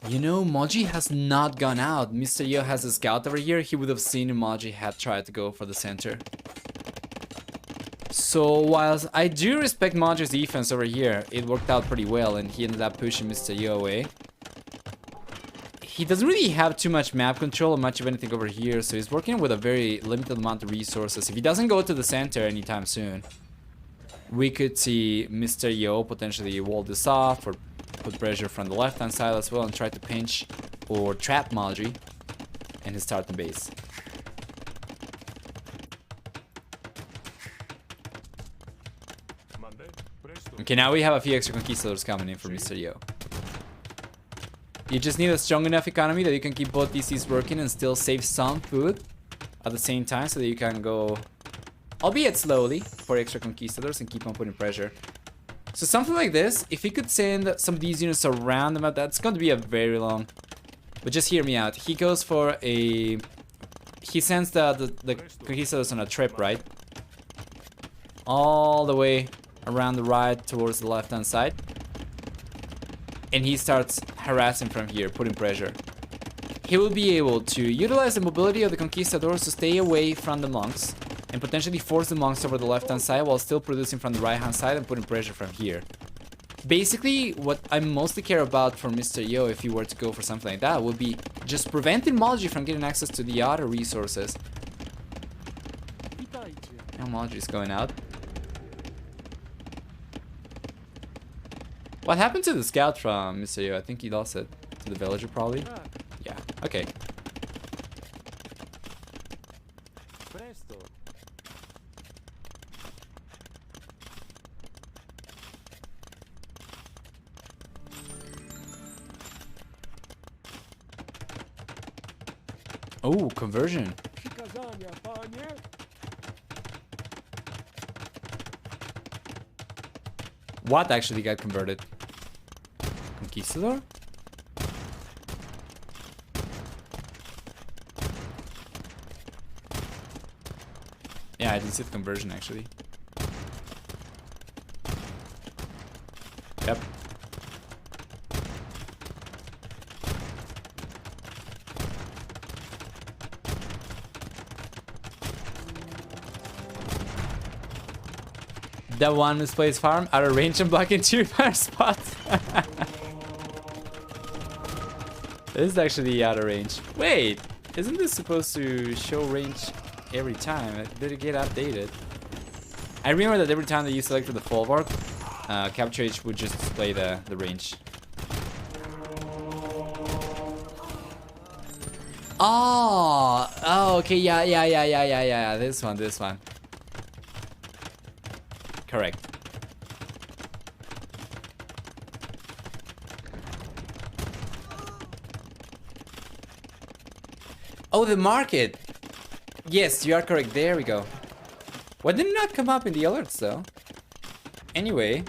You know, Modri has not gone out. Mr. Yo has a scout over here. He would have seen if Modri had tried to go for the center. So, whilst I do respect Modri's defense over here, it worked out pretty well, and he ended up pushing Mr. Yo away. He doesn't really have too much map control or much of anything over here, so he's working with a very limited amount of resources. If he doesn't go to the center anytime soon, we could see Mr. Yo potentially wall this off or put pressure from the left-hand side as well and try to pinch or trap Modri in his starting base. Okay, now we have a few extra conquistadors coming in for Mr. Yo. You just need a strong enough economy that you can keep both DCs working and still save some food at the same time so that you can go, albeit slowly, for extra conquistadors and keep on putting pressure. So something like this, if you could send some of these units around the map, that's going to be a very long. But just hear me out. He goes for a... He sends the conquistadors on a trip, right? All the way around the right towards the left-hand side. And he starts harassing from here, putting pressure. He will be able to utilize the mobility of the conquistadors to stay away from the monks and potentially force the monks over the left-hand side while still producing from the right-hand side and putting pressure from here. Basically, what I mostly care about for Mr. Yo, if he were to go for something like that, would be just preventing Modri from getting access to the other resources. Now Modri's going out. What happened to the scout from Mr. Yo? I think he lost it to the villager, probably. Yeah, okay. Oh, conversion. What actually got converted? Conquistador? Yeah, I did see the conversion actually. Yep. That one misplaced farm out of range and blocking 2 fire spots. This is actually out of range. Wait, isn't this supposed to show range every time. Did it get updated? I remember that every time that you selected the folwark, Capture H would just display the range. Oh, okay, yeah. This one. Correct. Oh, the market. Yes, you are correct. There we go. Why did it not come up in the alerts though? Anyway,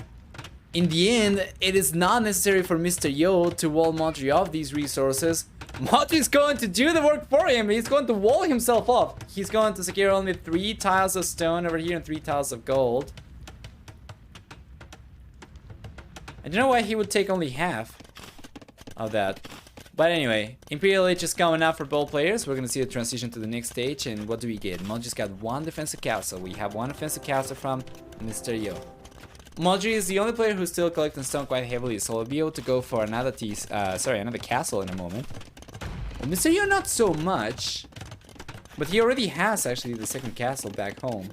in the end, it is not necessary for Mr. Yo to wall Modri off these resources. Modri's going to do the work for him. He's going to wall himself off. He's going to secure only 3 tiles of stone over here and 3 tiles of gold. I don't know why he would take only half of that. But anyway, Imperial H is coming up for both players. We're going to see a transition to the next stage. And what do we get? Modri's got 1 defensive castle. We have 1 offensive castle from Mr. Yo. Modri is the only player who's still collecting stone quite heavily, so he'll be able to go for another another castle in a moment. Well, Mr. Yo not so much, but he already has actually the second castle back home.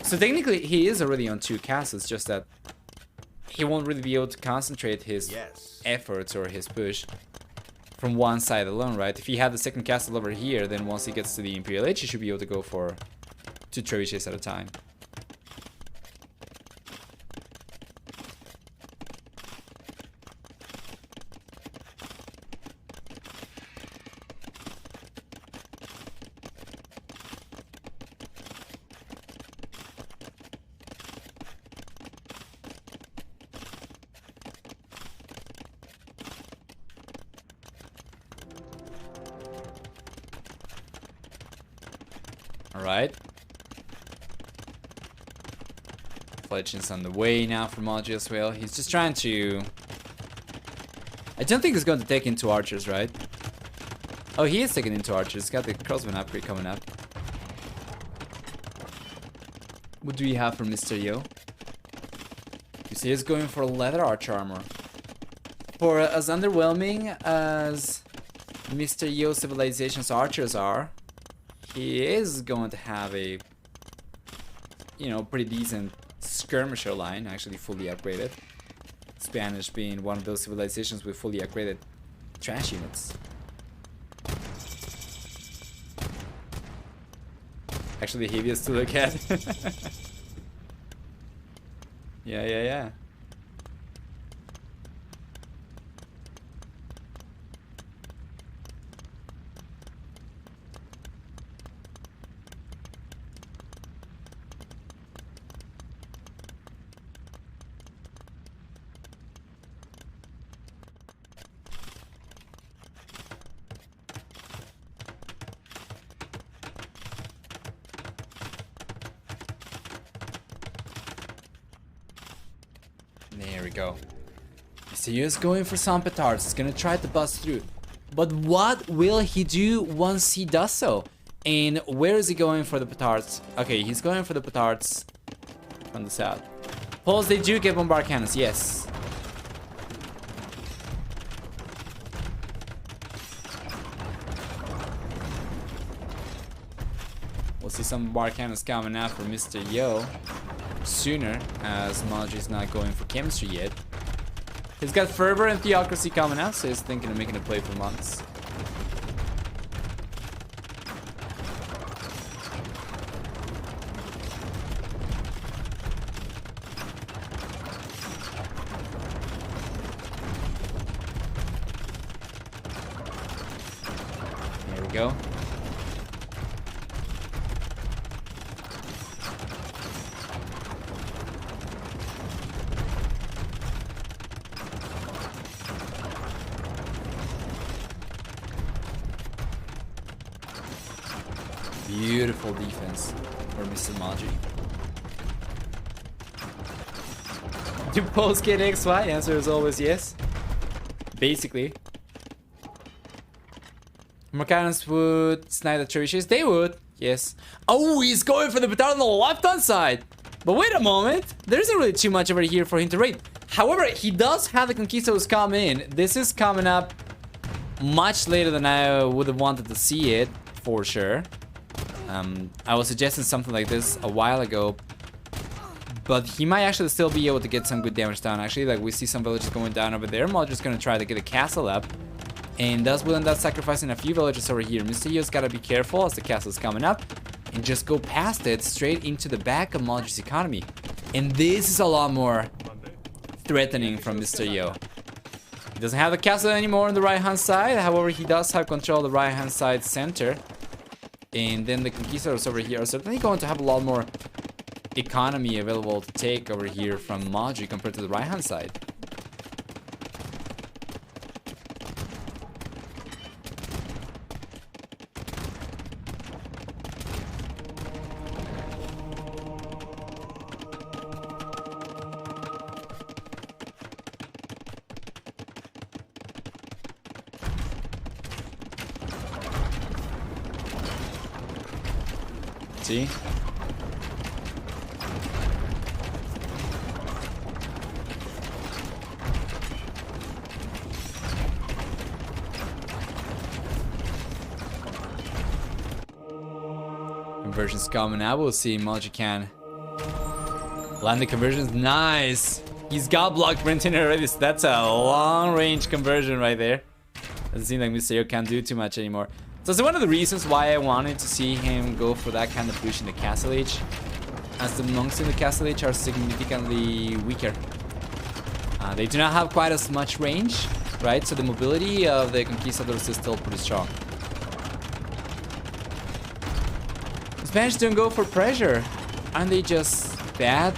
So technically he is already on 2 castles, just that he won't really be able to concentrate his efforts or his push from one side alone, right? If he had the second castle over here, then once he gets to the Imperial Age, he should be able to go for 2 trebuchets at a time. Alright. Fletching's on the way now for Modri as well. He's just trying to... I don't think he's going to take into archers, right? Oh, he is taking into archers. He's got the crossbow upgrade coming up. What do we have for Mr. Yo? You see he's going for leather arch armor. For as underwhelming as Mr. Yo Civilization's archers are, he is going to have a, you know, pretty decent skirmisher line, actually fully upgraded. Spanish being one of those civilizations with fully upgraded trash units. Actually heaviest to look at. Yeah. There we go. So he is going for some petards. He's gonna try to bust through. But what will he do once he does so? And where is he going for the petards? Okay, he's going for the petards from the south. Poles, they do get bombard cannons, yes. We'll see some bombard cannons coming out for Mr. Yo sooner, as Modri's not going for chemistry yet. He's got fervor and theocracy coming out, so he's thinking of making a play for months. There we go. Beautiful defense for Mr. Modri. Do poles get XY? Answer is always yes. Basically. Morcannons would snipe the trebuchets. They would, yes. Oh, he's going for the battalion on the left-hand side. But wait a moment. There isn't really too much over here for him to raid. However, he does have the Conquistadors come in. This is coming up much later than I would have wanted to see it, for sure. I was suggesting something like this a while ago, but he might actually still be able to get some good damage down. Actually, like we see some villages going down over there. Modri's gonna try to get a castle up, and thus will end up sacrificing a few villages over here. Mr. Yo's gotta be careful as the castle's coming up, and just go past it straight into the back of Modri's economy. And this is a lot more threatening from Mr. Yo. He doesn't have the castle anymore on the right hand side. However, he does have control of the right hand side center. And then the conquistadors over here are certainly going to have a lot more economy available to take over here from Modri compared to the right hand side. See? Conversions coming out. We'll see. Modri can land the conversions. Nice. He's got block printing already, so that's a long range conversion right there. Doesn't seem like Mr. Yo can't do too much anymore. So that's one of the reasons why I wanted to see him go for that kind of push in the Castle Age, as the monks in the Castle Age are significantly weaker. They do not have quite as much range, right? So the mobility of the conquistadors is still pretty strong. The Spanish don't go for pressure. Aren't they just bad?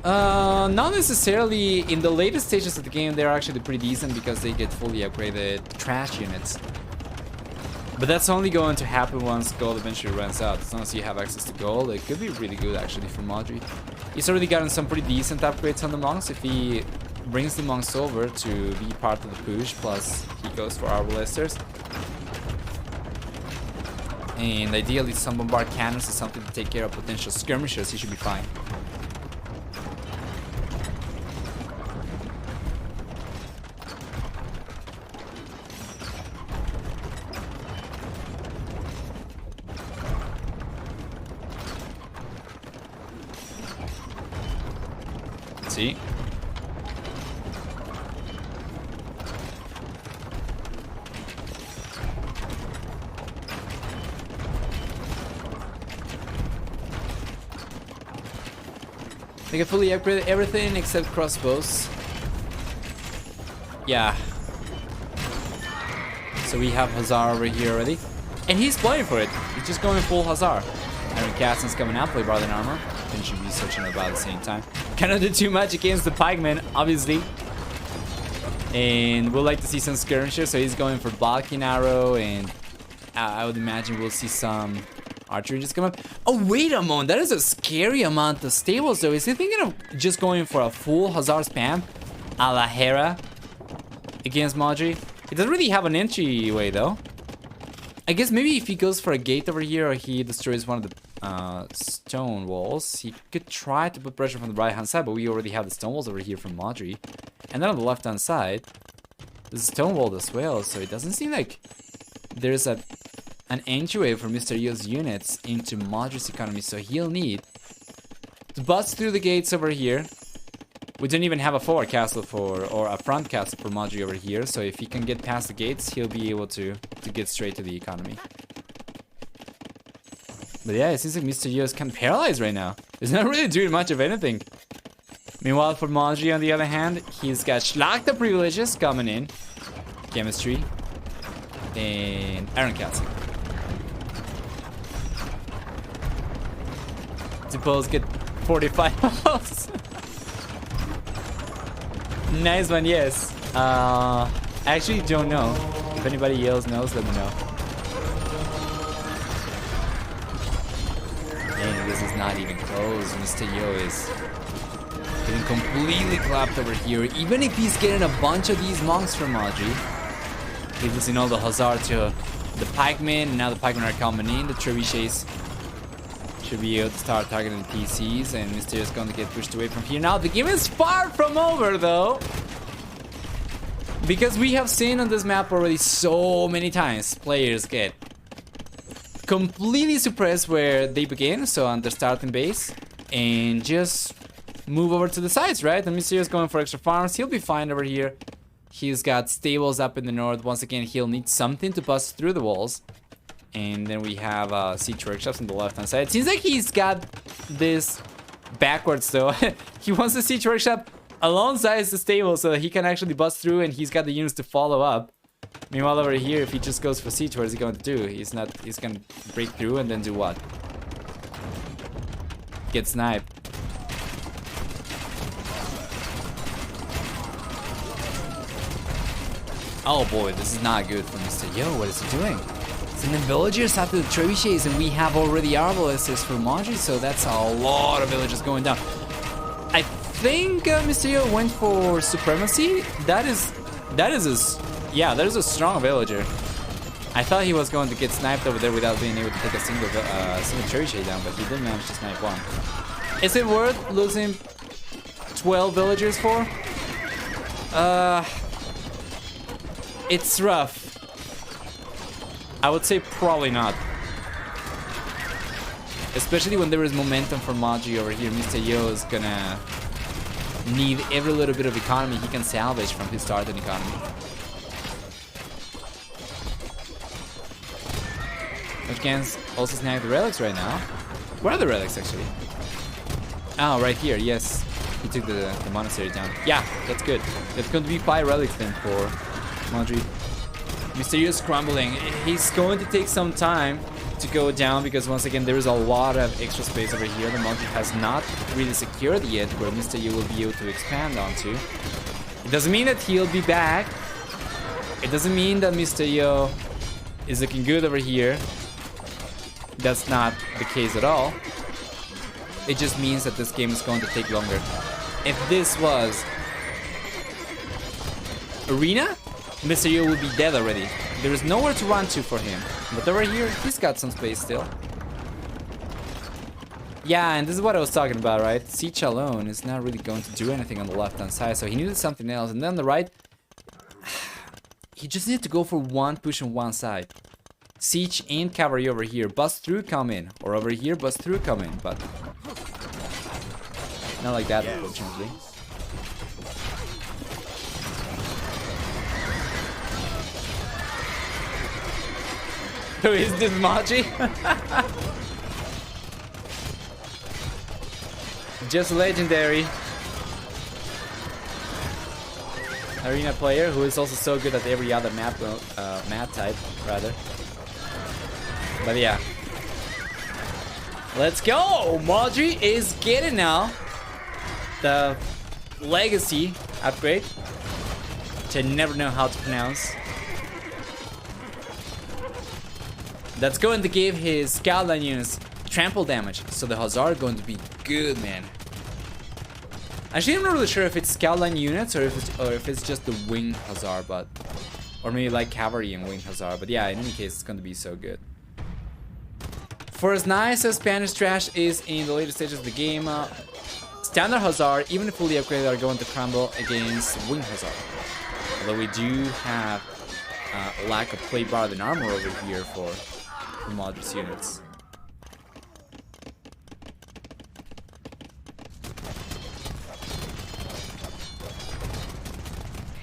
Not necessarily. In the latest stages of the game, they're actually pretty decent because they get fully upgraded trash units. But that's only going to happen once gold eventually runs out. As long as you have access to gold, it could be really good actually for Modri. He's already gotten some pretty decent upgrades on the monks. If he brings the monks over to be part of the push, plus he goes for arbalesters. And ideally some bombard cannons or something to take care of potential skirmishers, he should be fine. See? They can fully upgrade everything except crossbows. Yeah. So we have Hussar over here already. And he's playing for it. He's just going full Hussar. Iron Caston's coming out, play bar than armor. Then should be searching about at the same time. Cannot do too much against the pikemen, obviously. And we'll like to see some skirmishers, so he's going for blocking arrow, and I would imagine we'll see some archery just come up. Oh, wait a moment, that is a scary amount of stables though. Is he thinking of just going for a full Hussar spam a la Hera against Modri? He doesn't really have an entryway though. I guess maybe if he goes for a gate over here, or he destroys one of the stone walls, he could try to put pressure from the right hand side, but we already have the stone walls over here from Modri. And then on the left hand side, there's a stone wall as well, so it doesn't seem like there's an entryway for Mr. Yo's units into Modri's economy, so he'll need to bust through the gates over here. We don't even have a forward castle or a front castle for Modri over here, so if he can get past the gates, he'll be able to get straight to the economy. But yeah, it seems like Mr. Yo is kind of paralyzed right now. He's not really doing much of anything. Meanwhile, for Modri, on the other hand, he's got Schlachta privileges coming in. Chemistry. And Iron Castle. Suppose get 45 health. Nice one, yes. I actually don't know. If anybody else knows, let me know. And this is not even close. Mr. Yo is getting completely clapped over here. Even if he's getting a bunch of these monks from Modri, he's losing all the Hussar to the pikemen, and now the pikemen are coming in. The trebuchets should be able to start targeting the PCs, and Mr. Yo is going to get pushed away from here. Now the game is far from over though, because we have seen on this map already so many times players get completely suppress where they begin, so on the starting base, and just move over to the sides, right? And Mysterio's going for extra farms. He'll be fine over here. He's got stables up in the north. Once again, he'll need something to bust through the walls. And then we have siege workshops on the left-hand side. It seems like he's got this backwards, though. He wants the siege workshop alongside the stable so that he can actually bust through, and he's got the units to follow up. Meanwhile, over here, if he just goes for siege, what is he going to do? He's going to break through and then do what? Get sniped. Oh boy, this is not good for Mr. Yo. What is he doing? Sending villagers after the trebuchets, and we have already arbalests for Modri, so that's a lot of villagers going down. I think Mr. Yo went for supremacy. That is a strong villager. I thought he was going to get sniped over there without being able to take a single trebuchet down, but he did manage to snipe one. Is it worth losing 12 villagers for? It's rough. I would say probably not. Especially when there is momentum for Modri over here. Mr. Yo is gonna need every little bit of economy he can salvage from his starting economy. Which can also snag the relics right now. Where are the relics actually? Oh, right here, yes. He took the monastery down. Yeah, that's good. That's going to be 5 relics then for Modri. Mysterious crumbling. He's going to take some time to go down because once again there is a lot of extra space over here. The Modri has not really secured yet where Mr. Yo will be able to expand onto. It doesn't mean that he'll be back. It doesn't mean that Mr. Yo is looking good over here. That's not the case at all. It just means that this game is going to take longer. If this was Arena, Mr. Yo will be dead already. There is nowhere to run to for him. But over here, he's got some space still. Yeah, and this is what I was talking about, right? Siege alone is not really going to do anything on the left-hand side, so he needed something else. And then on the right, he just needed to go for one push on one side. Siege and cavalry over here. Bust through, come in. Or over here, bust through, come in. But not like that, unfortunately. Who is this Modri? Just legendary. Arena player who is also so good at every other map type, rather. But yeah. Let's go! Modri is getting now the legacy upgrade, which I never know how to pronounce. That's going to give his scoutline units trample damage, so the Hussar are going to be good, man. Actually, I'm not really sure if it's scoutline units or if it's just the wing Hussar, but or maybe like cavalry and wing Hussar. But yeah, in any case, it's going to be so good. For as nice as Spanish trash is in the later stages of the game, standard Hussar, even if fully upgraded, are going to crumble against wing Hussar. Although we do have a lack of plate bar than armor over here for Modri's units.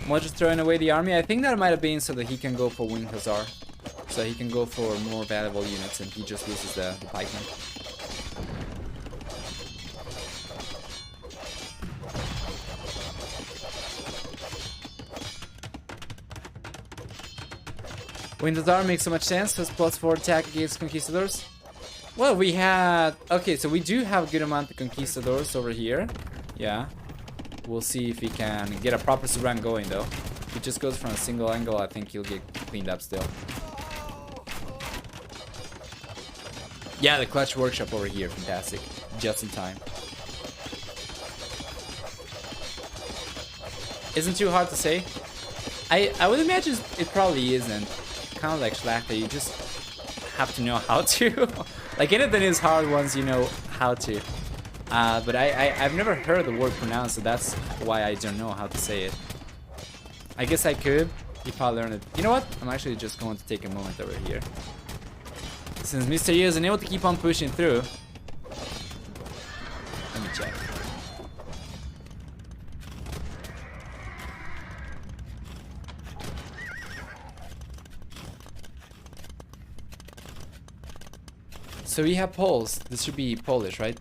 Modri's throwing away the army. I think that might have been so that he can go for wing Hussar. So he can go for more valuable units and he just loses the pikemen. Wing Hussar makes so much sense. Plus +4 attack against conquistadors. Well, we had... Okay, so we do have a good amount of conquistadors over here. Yeah. We'll see if he can get a proper run going, though. If he just goes from a single angle, I think he'll get cleaned up still. Yeah, the clutch workshop over here. Fantastic. Just in time. Isn't too hard to say. I would imagine it probably isn't. Kind of like Schlachter, you just have to know how to. Like anything is hard once you know how to. But I've never heard the word pronounced, so that's why I don't know how to say it. I guess I could if I learn it. You know what? I'm actually just going to take a moment over here. since Mr. Yo is unable to keep on pushing through. Let me check. So we have Poles. This should be Polish, right?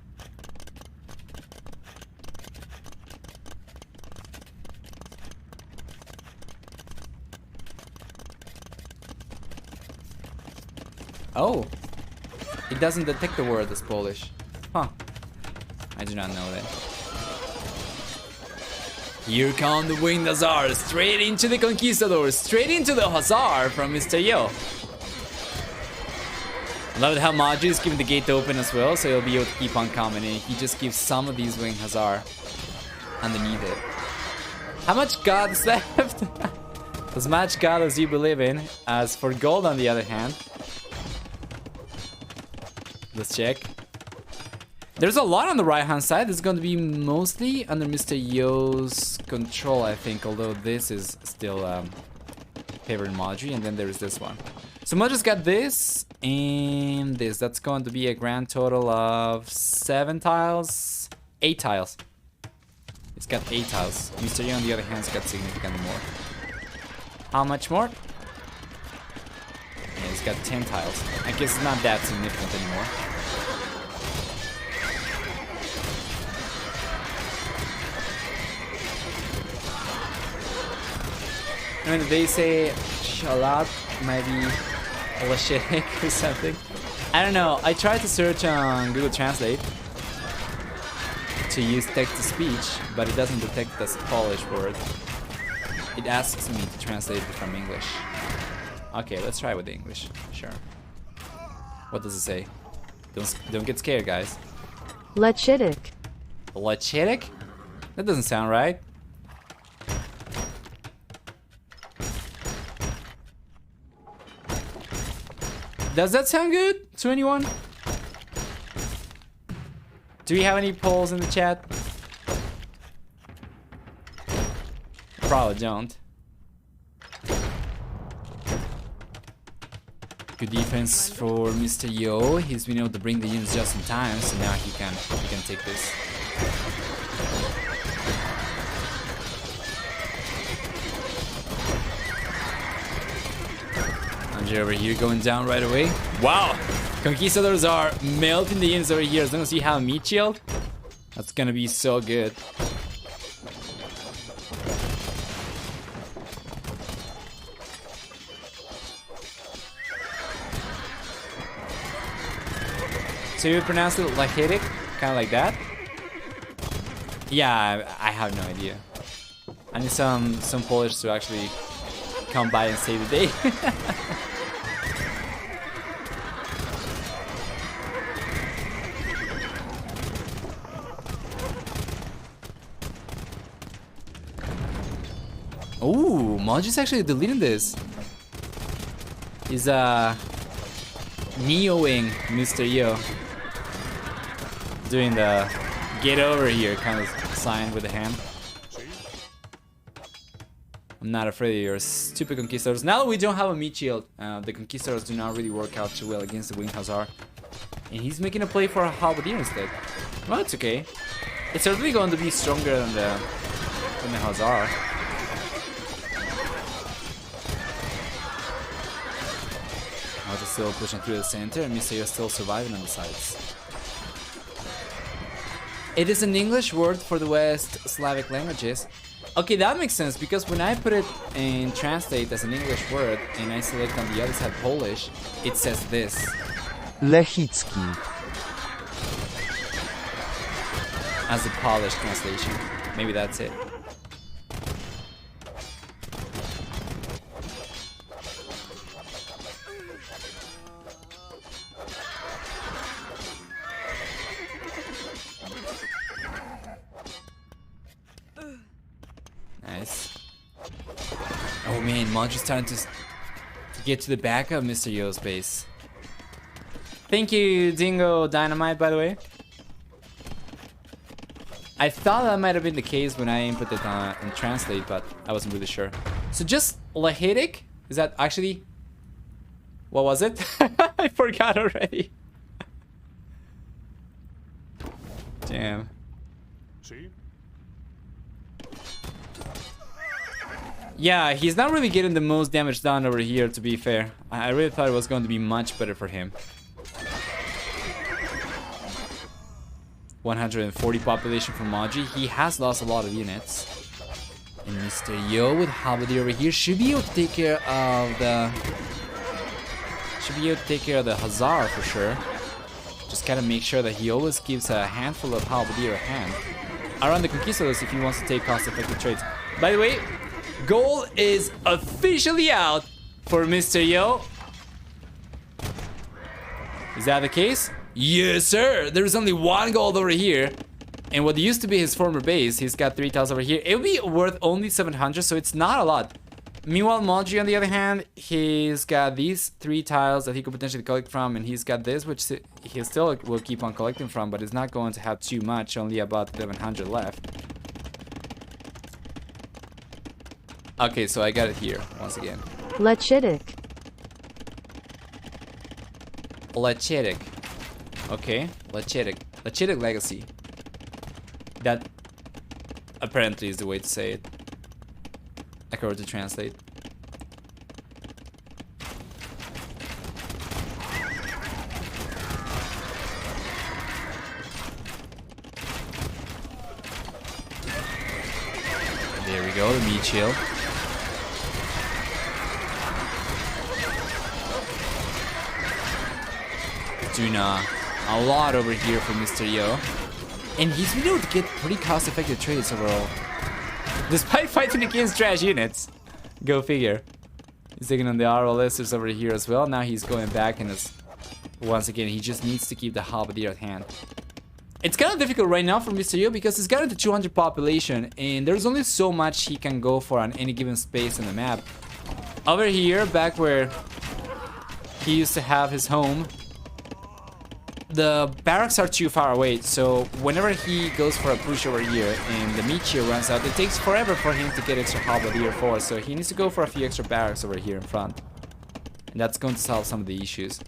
Oh, it doesn't detect the word as Polish. Huh. I do not know that. Here come the winged Hussar, straight into the Conquistador, straight into the Hussar from Mr. Yo. Love it how Modri is keeping the gate open as well, so he'll be able to keep on coming in. He just gives some of these winged Hussar underneath it. How much God is left? As much God as you believe in. As for gold, on the other hand, let's check. There's a lot on the right hand side. This is going to be mostly under Mr. Yo's control, I think. Although this is still favoring Modri. And then there's this one. So Modri's got this and this. That's going to be a grand total of 7 tiles. 8 tiles. It's got 8 tiles. Mr. Yo on the other hand has got significantly more. How much more? Yeah, it's got 10 tiles. I guess it's not that significant anymore. I mean, they say Shalat might be Lashik or something. I don't know. I tried to search on Google Translate to use text-to-speech, but it doesn't detect this Polish word. It asks me to translate it from English. Okay, let's try with the English. Sure. What does it say? Don't get scared, guys. Lechitic. Lechitic? That doesn't sound right. Does that sound good to anyone? Do we have any polls in the chat? Probably don't. Good defense for Mr. Yo. He's been able to bring the units just in time, so now he can take this. Over here going down right away. Wow! Conquistadors are melting the units over here. As long as you have meat shield, that's gonna be so good. So you pronounce it Lachetic? Kind of like that? Yeah, I have no idea. I need some Polish to actually come by and save the day. Ooh, Modri's actually deleting this. He's neoing Mr. Yo. Doing the get over here kind of sign with the hand. I'm not afraid of your stupid Conquistadors. Now that we don't have a meat shield, the Conquistadors do not really work out too well against the Winged Hussar. And he's making a play for a Halberdier instead. Well, it's okay. It's certainly going to be stronger than the Hussar. Modri's still pushing through the center, and Mr. Yo still surviving on the sides. It is an English word for the West Slavic languages. Okay, that makes sense, because when I put it in translate as an English word and I select on the other side Polish, it says this. Lechicki. As the Polish translation. Maybe that's it. Nice. Oh man, Modri's starting to get to the back of Mr. Yo's base. Thank you, Dingo Dynamite, by the way. I thought that might have been the case when I input it in translate, but I wasn't really sure. So just Lahetic? Is that actually... What was it? I forgot already. Damn. Sí. Yeah, he's not really getting the most damage done over here, to be fair. I really thought it was going to be much better for him. 140 population from Modri. He has lost a lot of units. And Mr. Yo with Halberdier over here should be able to take care of the... Hazard for sure. Just gotta make sure that he always keeps a handful of Halberdier at hand. Around the Conquistadors if he wants to take cost-effective trades. By the way, goal is officially out for Mr. Yo. Is that the case? Yes, sir. There's only one gold over here. And what used to be his former base, he's got 3 tiles over here. It'll be worth only 700, so it's not a lot. Meanwhile, Modri, on the other hand, he's got these 3 tiles that he could potentially collect from, and he's got this, which he still will keep on collecting from, but is not going to have too much, only about 1100 left. Okay, so I got it here, once again. Lechitic. Lechitic. Okay, Lechitic. Lechitic Legacy. That apparently is the way to say it. Like I were to translate. There we go, the meat shield. Duna, a lot over here for Mr. Yo. And he's been able to get pretty cost-effective trades overall. Despite fighting against trash units. Go figure. He's taking on the RLSers over here as well. Now he's going back and once again, he just needs to keep the Halberdier at hand. It's kind of difficult right now for Mr. Yo because he's got into 200 population and there's only so much he can go for on any given space in the map. Over here, back where he used to have his home, the barracks are too far away, so whenever he goes for a push over here and the meat shield runs out, it takes forever for him to get extra Halberdier force, so he needs to go for a few extra barracks over here in front. And that's going to solve some of the issues.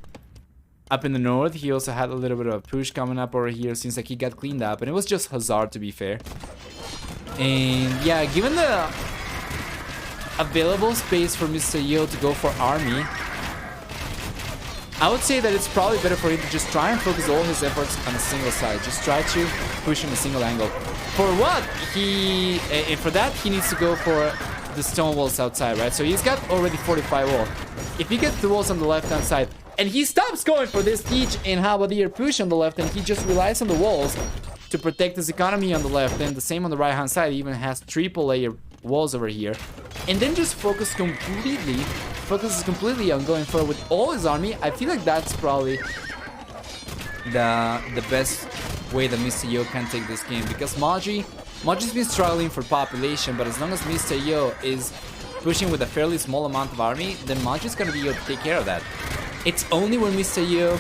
Up in the north, he also had a little bit of a push coming up over here. Seems like he got cleaned up, and it was just Hazard, to be fair. And yeah, given the available space for Mr. Yo to go for army, I would say that it's probably better for him to just try and focus all his efforts on a single side. Just try to push in a single angle. For what? And for that, he needs to go for the stone walls outside, right? So he's got already 45 wall. If he gets the walls on the left-hand side, and he stops going for this siege and Halberdier push on the left, and he just relies on the walls to protect his economy on the left, and the same on the right-hand side. He even has triple layer walls over here. And then just focuses completely on going forward with all his army. I feel like that's probably the best way that Mr. Yo can take this game, because Modri's been struggling for population, but as long as Mr. Yo is pushing with a fairly small amount of army, then Modri's gonna be able to take care of that. It's only when Mr. Yo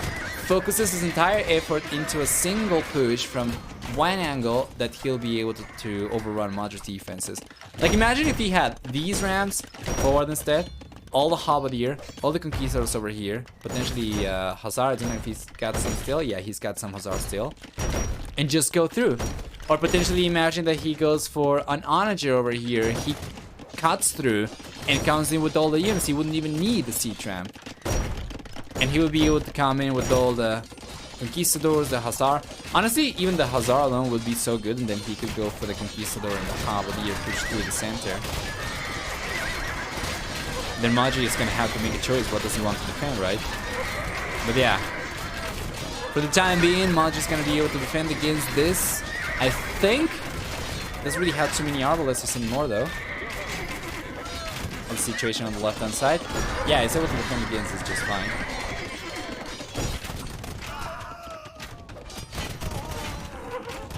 focuses his entire effort into a single push from one angle that he'll be able to overrun Modri's defenses. Like, imagine if he had these ramps forward instead, all the Halberdier, all the Conquistadors over here, potentially Hazard. I don't know if he's got some still. Yeah, he's got some Hazard still. And just go through. Or potentially imagine that he goes for an Onager over here. He cuts through and comes in with all the units. He wouldn't even need the siege ramp. And he will be able to come in with all the Conquistadors, the Hazard. Honestly, even the Hazard alone would be so good, and then he could go for the Conquistador and the Halberdier push through the center. Then Modri is going to have to make a choice. What does he want to defend, right? But yeah. For the time being, Modri's going to be able to defend against this. I think doesn't really have too many Arbalesters anymore, though. The situation on the left-hand side. Yeah, he's able to defend against this just fine.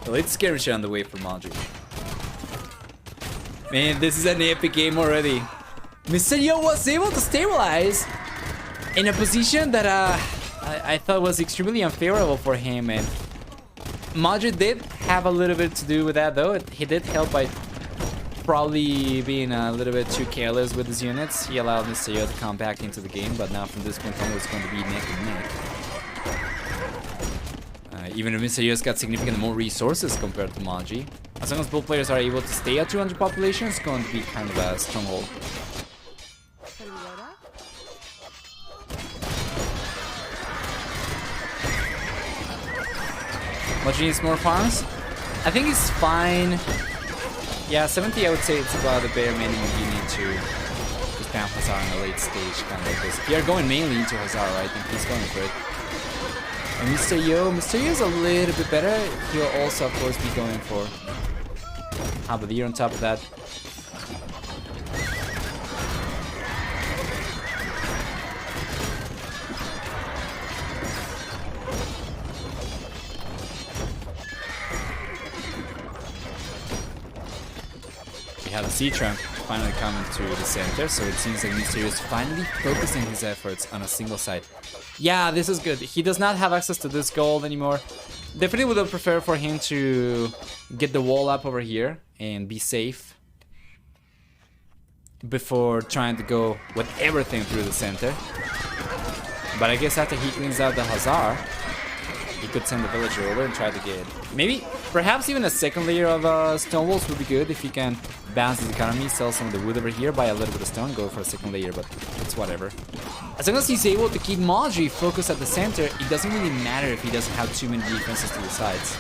Well, it's scary shit on the way for Modri. Man, this is an epic game already. Mr. Yo was able to stabilize in a position that I thought was extremely unfavorable for him, and Modri did have a little bit to do with that, though. He did help by probably being a little bit too careless with his units. He allowed Mr. Yo to come back into the game, but now from this point on, it's going to be neck and neck. Even if Mr. Yo's got significantly more resources compared to Modri, as long as both players are able to stay at 200 population, it's going to be kind of a stronghold. Modri needs more farms. I think it's fine. Yeah, 70, I would say it's about the bare minimum you need to spam Hazard in the late stage, kind of like this. You're going mainly into Hazard, right? I think he's going for it. And Mr. Yo's a little bit better. He'll also, of course, be going for Halberdier on top of that. We have a C-Trunk finally coming to the center, so it seems like Mr. Yo is finally focusing his efforts on a single side. Yeah, this is good. He does not have access to this gold anymore. Definitely would have preferred for him to get the wall up over here and be safe before trying to go with everything through the center. But I guess after he cleans out the Hazard, he could send the villager over and try to get perhaps even a second layer of stone walls would be good if he can balance his economy, sell some of the wood over here, buy a little bit of stone, go for a second layer, but it's whatever. As long as he's able to keep Modri focused at the center, it doesn't really matter if he doesn't have too many defenses to the sides.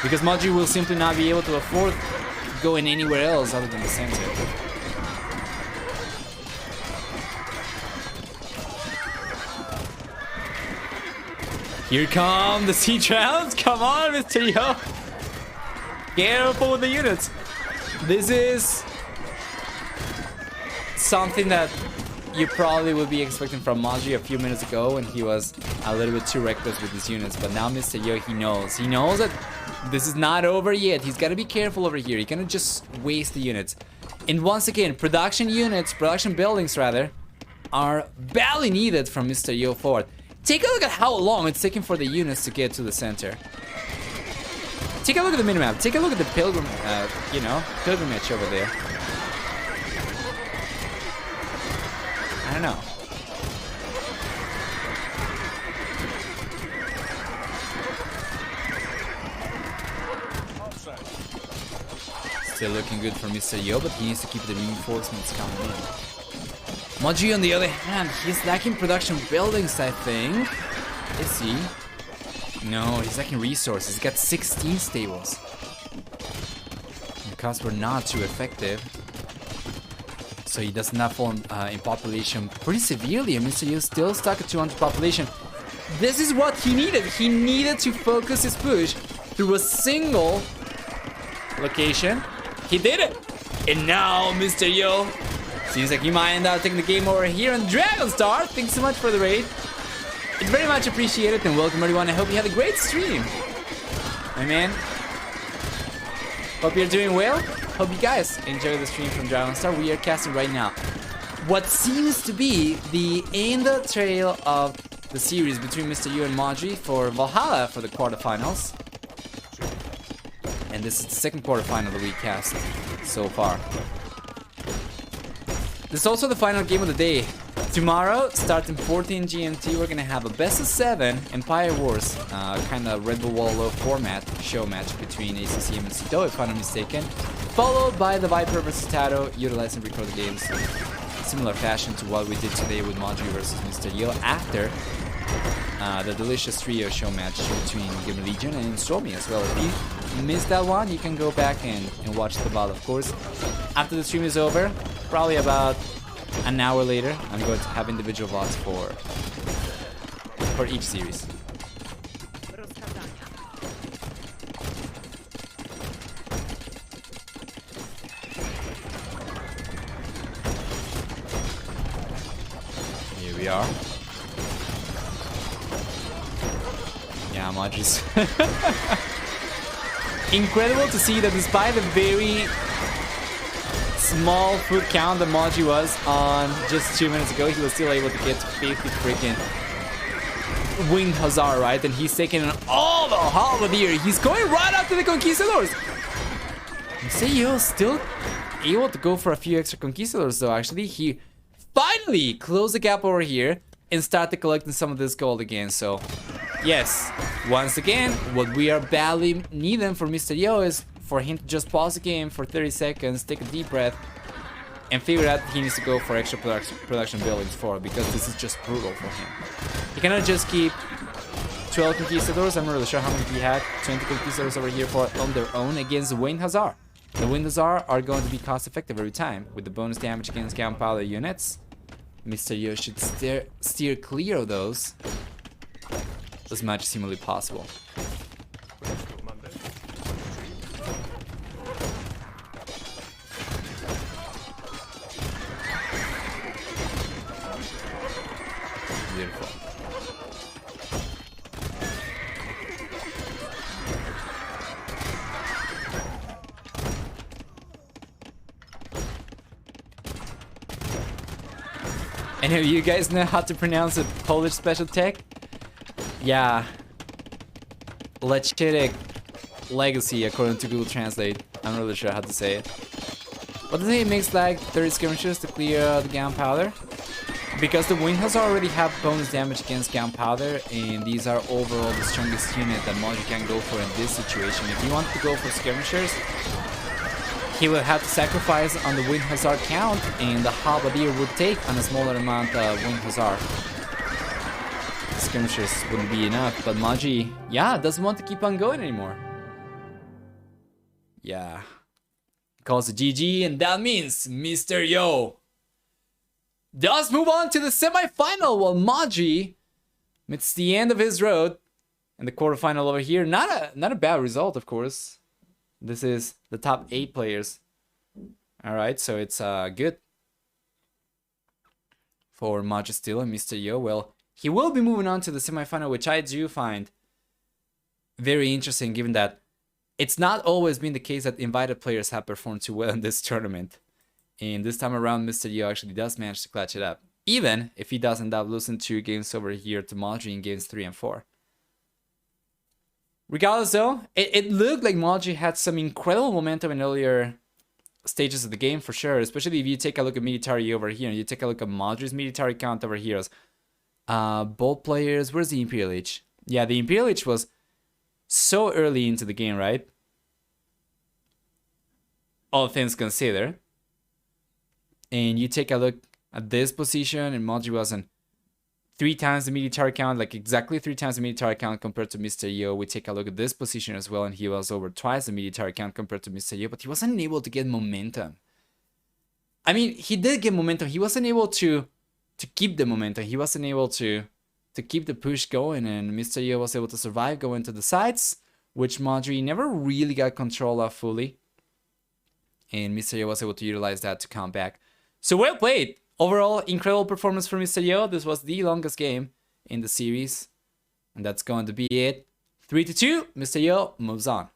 Because Modri will simply not be able to afford going anywhere else other than the center. Here come the siege rounds. Come on, Mr. Yo. Careful with the units. This is something that you probably would be expecting from Modri a few minutes ago when he was a little bit too reckless with his units. But now Mr. Yo, he knows. He knows that this is not over yet. He's got to be careful over here. He cannot just waste the units. And once again, production buildings rather, are badly needed from Mr. Yo forward. Take a look at how long it's taking for the units to get to the center. Take a look at the minimap. Take a look at the pilgrimage over there. I don't know. Still looking good for Mr. Yo, but he needs to keep the reinforcements coming in. Modri, on the other hand, he's lacking production buildings, I think. Is he? No, he's lacking resources. He's got 16 stables. Because we're not too effective. So he does not fall in population pretty severely. And Mr. Yo still stuck at 200 population. This is what he needed. He needed to focus his push through a single location. He did it. And now Mr. Yo seems like he might end up taking the game over here on Dragon Star. Thanks so much for the raid. It's very much appreciated, and welcome everyone. I hope you had a great stream. My man. Hope you're doing well. Hope you guys enjoy the stream from Dragon Star. We are casting right now what seems to be the end trail of the series between Mr. Yo and Modri for Wallhalla for the quarterfinals. And this is the second quarterfinal that we cast so far. This is also the final game of the day. Tomorrow, starting 14 GMT, we're gonna have a best of 7 Empire Wars, kind of Red Bull Wallhalla format, show match between ACCM and Cito, if I'm not mistaken. Followed by the Viper versus Taro, utilizing record games. Similar fashion to what we did today with Modri versus Mr. Yo after the delicious trio show match between Gamer Legion and Stormy as well. If you missed that one, you can go back and watch the VOD, of course. After the stream is over, probably about an hour later, I'm going to have individual VODs for each series. Here we are. Yeah, Modri's incredible to see that despite the very small food count that Modri was on just 2 minutes ago, he was still able to get to 50 freaking winged Hazard, right? And he's taking on all the Halberdier. He's going right after the Conquistadors. Mr. Yo still able to go for a few extra conquistadors though. Actually, he finally closed the gap over here and started collecting some of this gold again. So yes, once again, what we are badly needing for Mr. Yo is for him to just pause the game for 30 seconds, take a deep breath, and figure out he needs to go for extra production buildings for, because this is just brutal for him. He cannot just keep 12 conquistadors. I'm not really sure how many he had. 20 conquistadors over here for on their own against the Wind Hussar. The Wind Hussar are going to be cost effective every time with the bonus damage against gunpowder units. Mr. Yo should steer clear of those as much as humanly possible. Beautiful. Any of you guys know how to pronounce a Polish special tech? Yeah. Lechetek Legacy, according to Google Translate. I'm not really sure how to say it. But I think it makes like 30 skirmishers to clear the gunpowder. Because the Wind Hussar already have bonus damage against gunpowder, and these are overall the strongest unit that Modri can go for in this situation. If he wants to go for skirmishers, he will have to sacrifice on the Wind Hussar count, and the Halberdier would take on a smaller amount of Wind Hussar. Skirmishers wouldn't be enough, but Modri, yeah, doesn't want to keep on going anymore. Yeah. Calls a GG, and that means Mr. Yo does move on to the semi-final, while Modri meets the end of his road in the quarterfinal over here. Not a bad result, of course. This is the top 8 players. Alright, so it's good for Modri still and Mr. Yo. Well, he will be moving on to the semi-final, which I do find very interesting, given that it's not always been the case that invited players have performed too well in this tournament. And this time around, Mr. Yo actually does manage to clutch it up, even if he does end up losing 2 games over here to Modri in games 3 and 4. Regardless though, it looked like Modri had some incredible momentum in earlier stages of the game for sure, especially if you take a look at military over here and you take a look at Modri's military count over here. Both players, where's the Imperial Age? Yeah, the Imperial Age was so early into the game, right? All things considered. And you take a look at this position, and Modri was on 3 times the military count, like exactly 3 times the military count compared to Mr. Yo. We take a look at this position as well, and he was over twice the military count compared to Mr. Yo, but he wasn't able to get momentum. I mean, he did get momentum. He wasn't able to keep the momentum. He wasn't able to keep the push going, and Mr. Yo was able to survive, go into the sides, which Modri never really got control of fully. And Mr. Yo was able to utilize that to come back. So well played. Overall, incredible performance from Mr. Yo. This was the longest game in the series. And that's going to be it. 3-2. Mr. Yo moves on.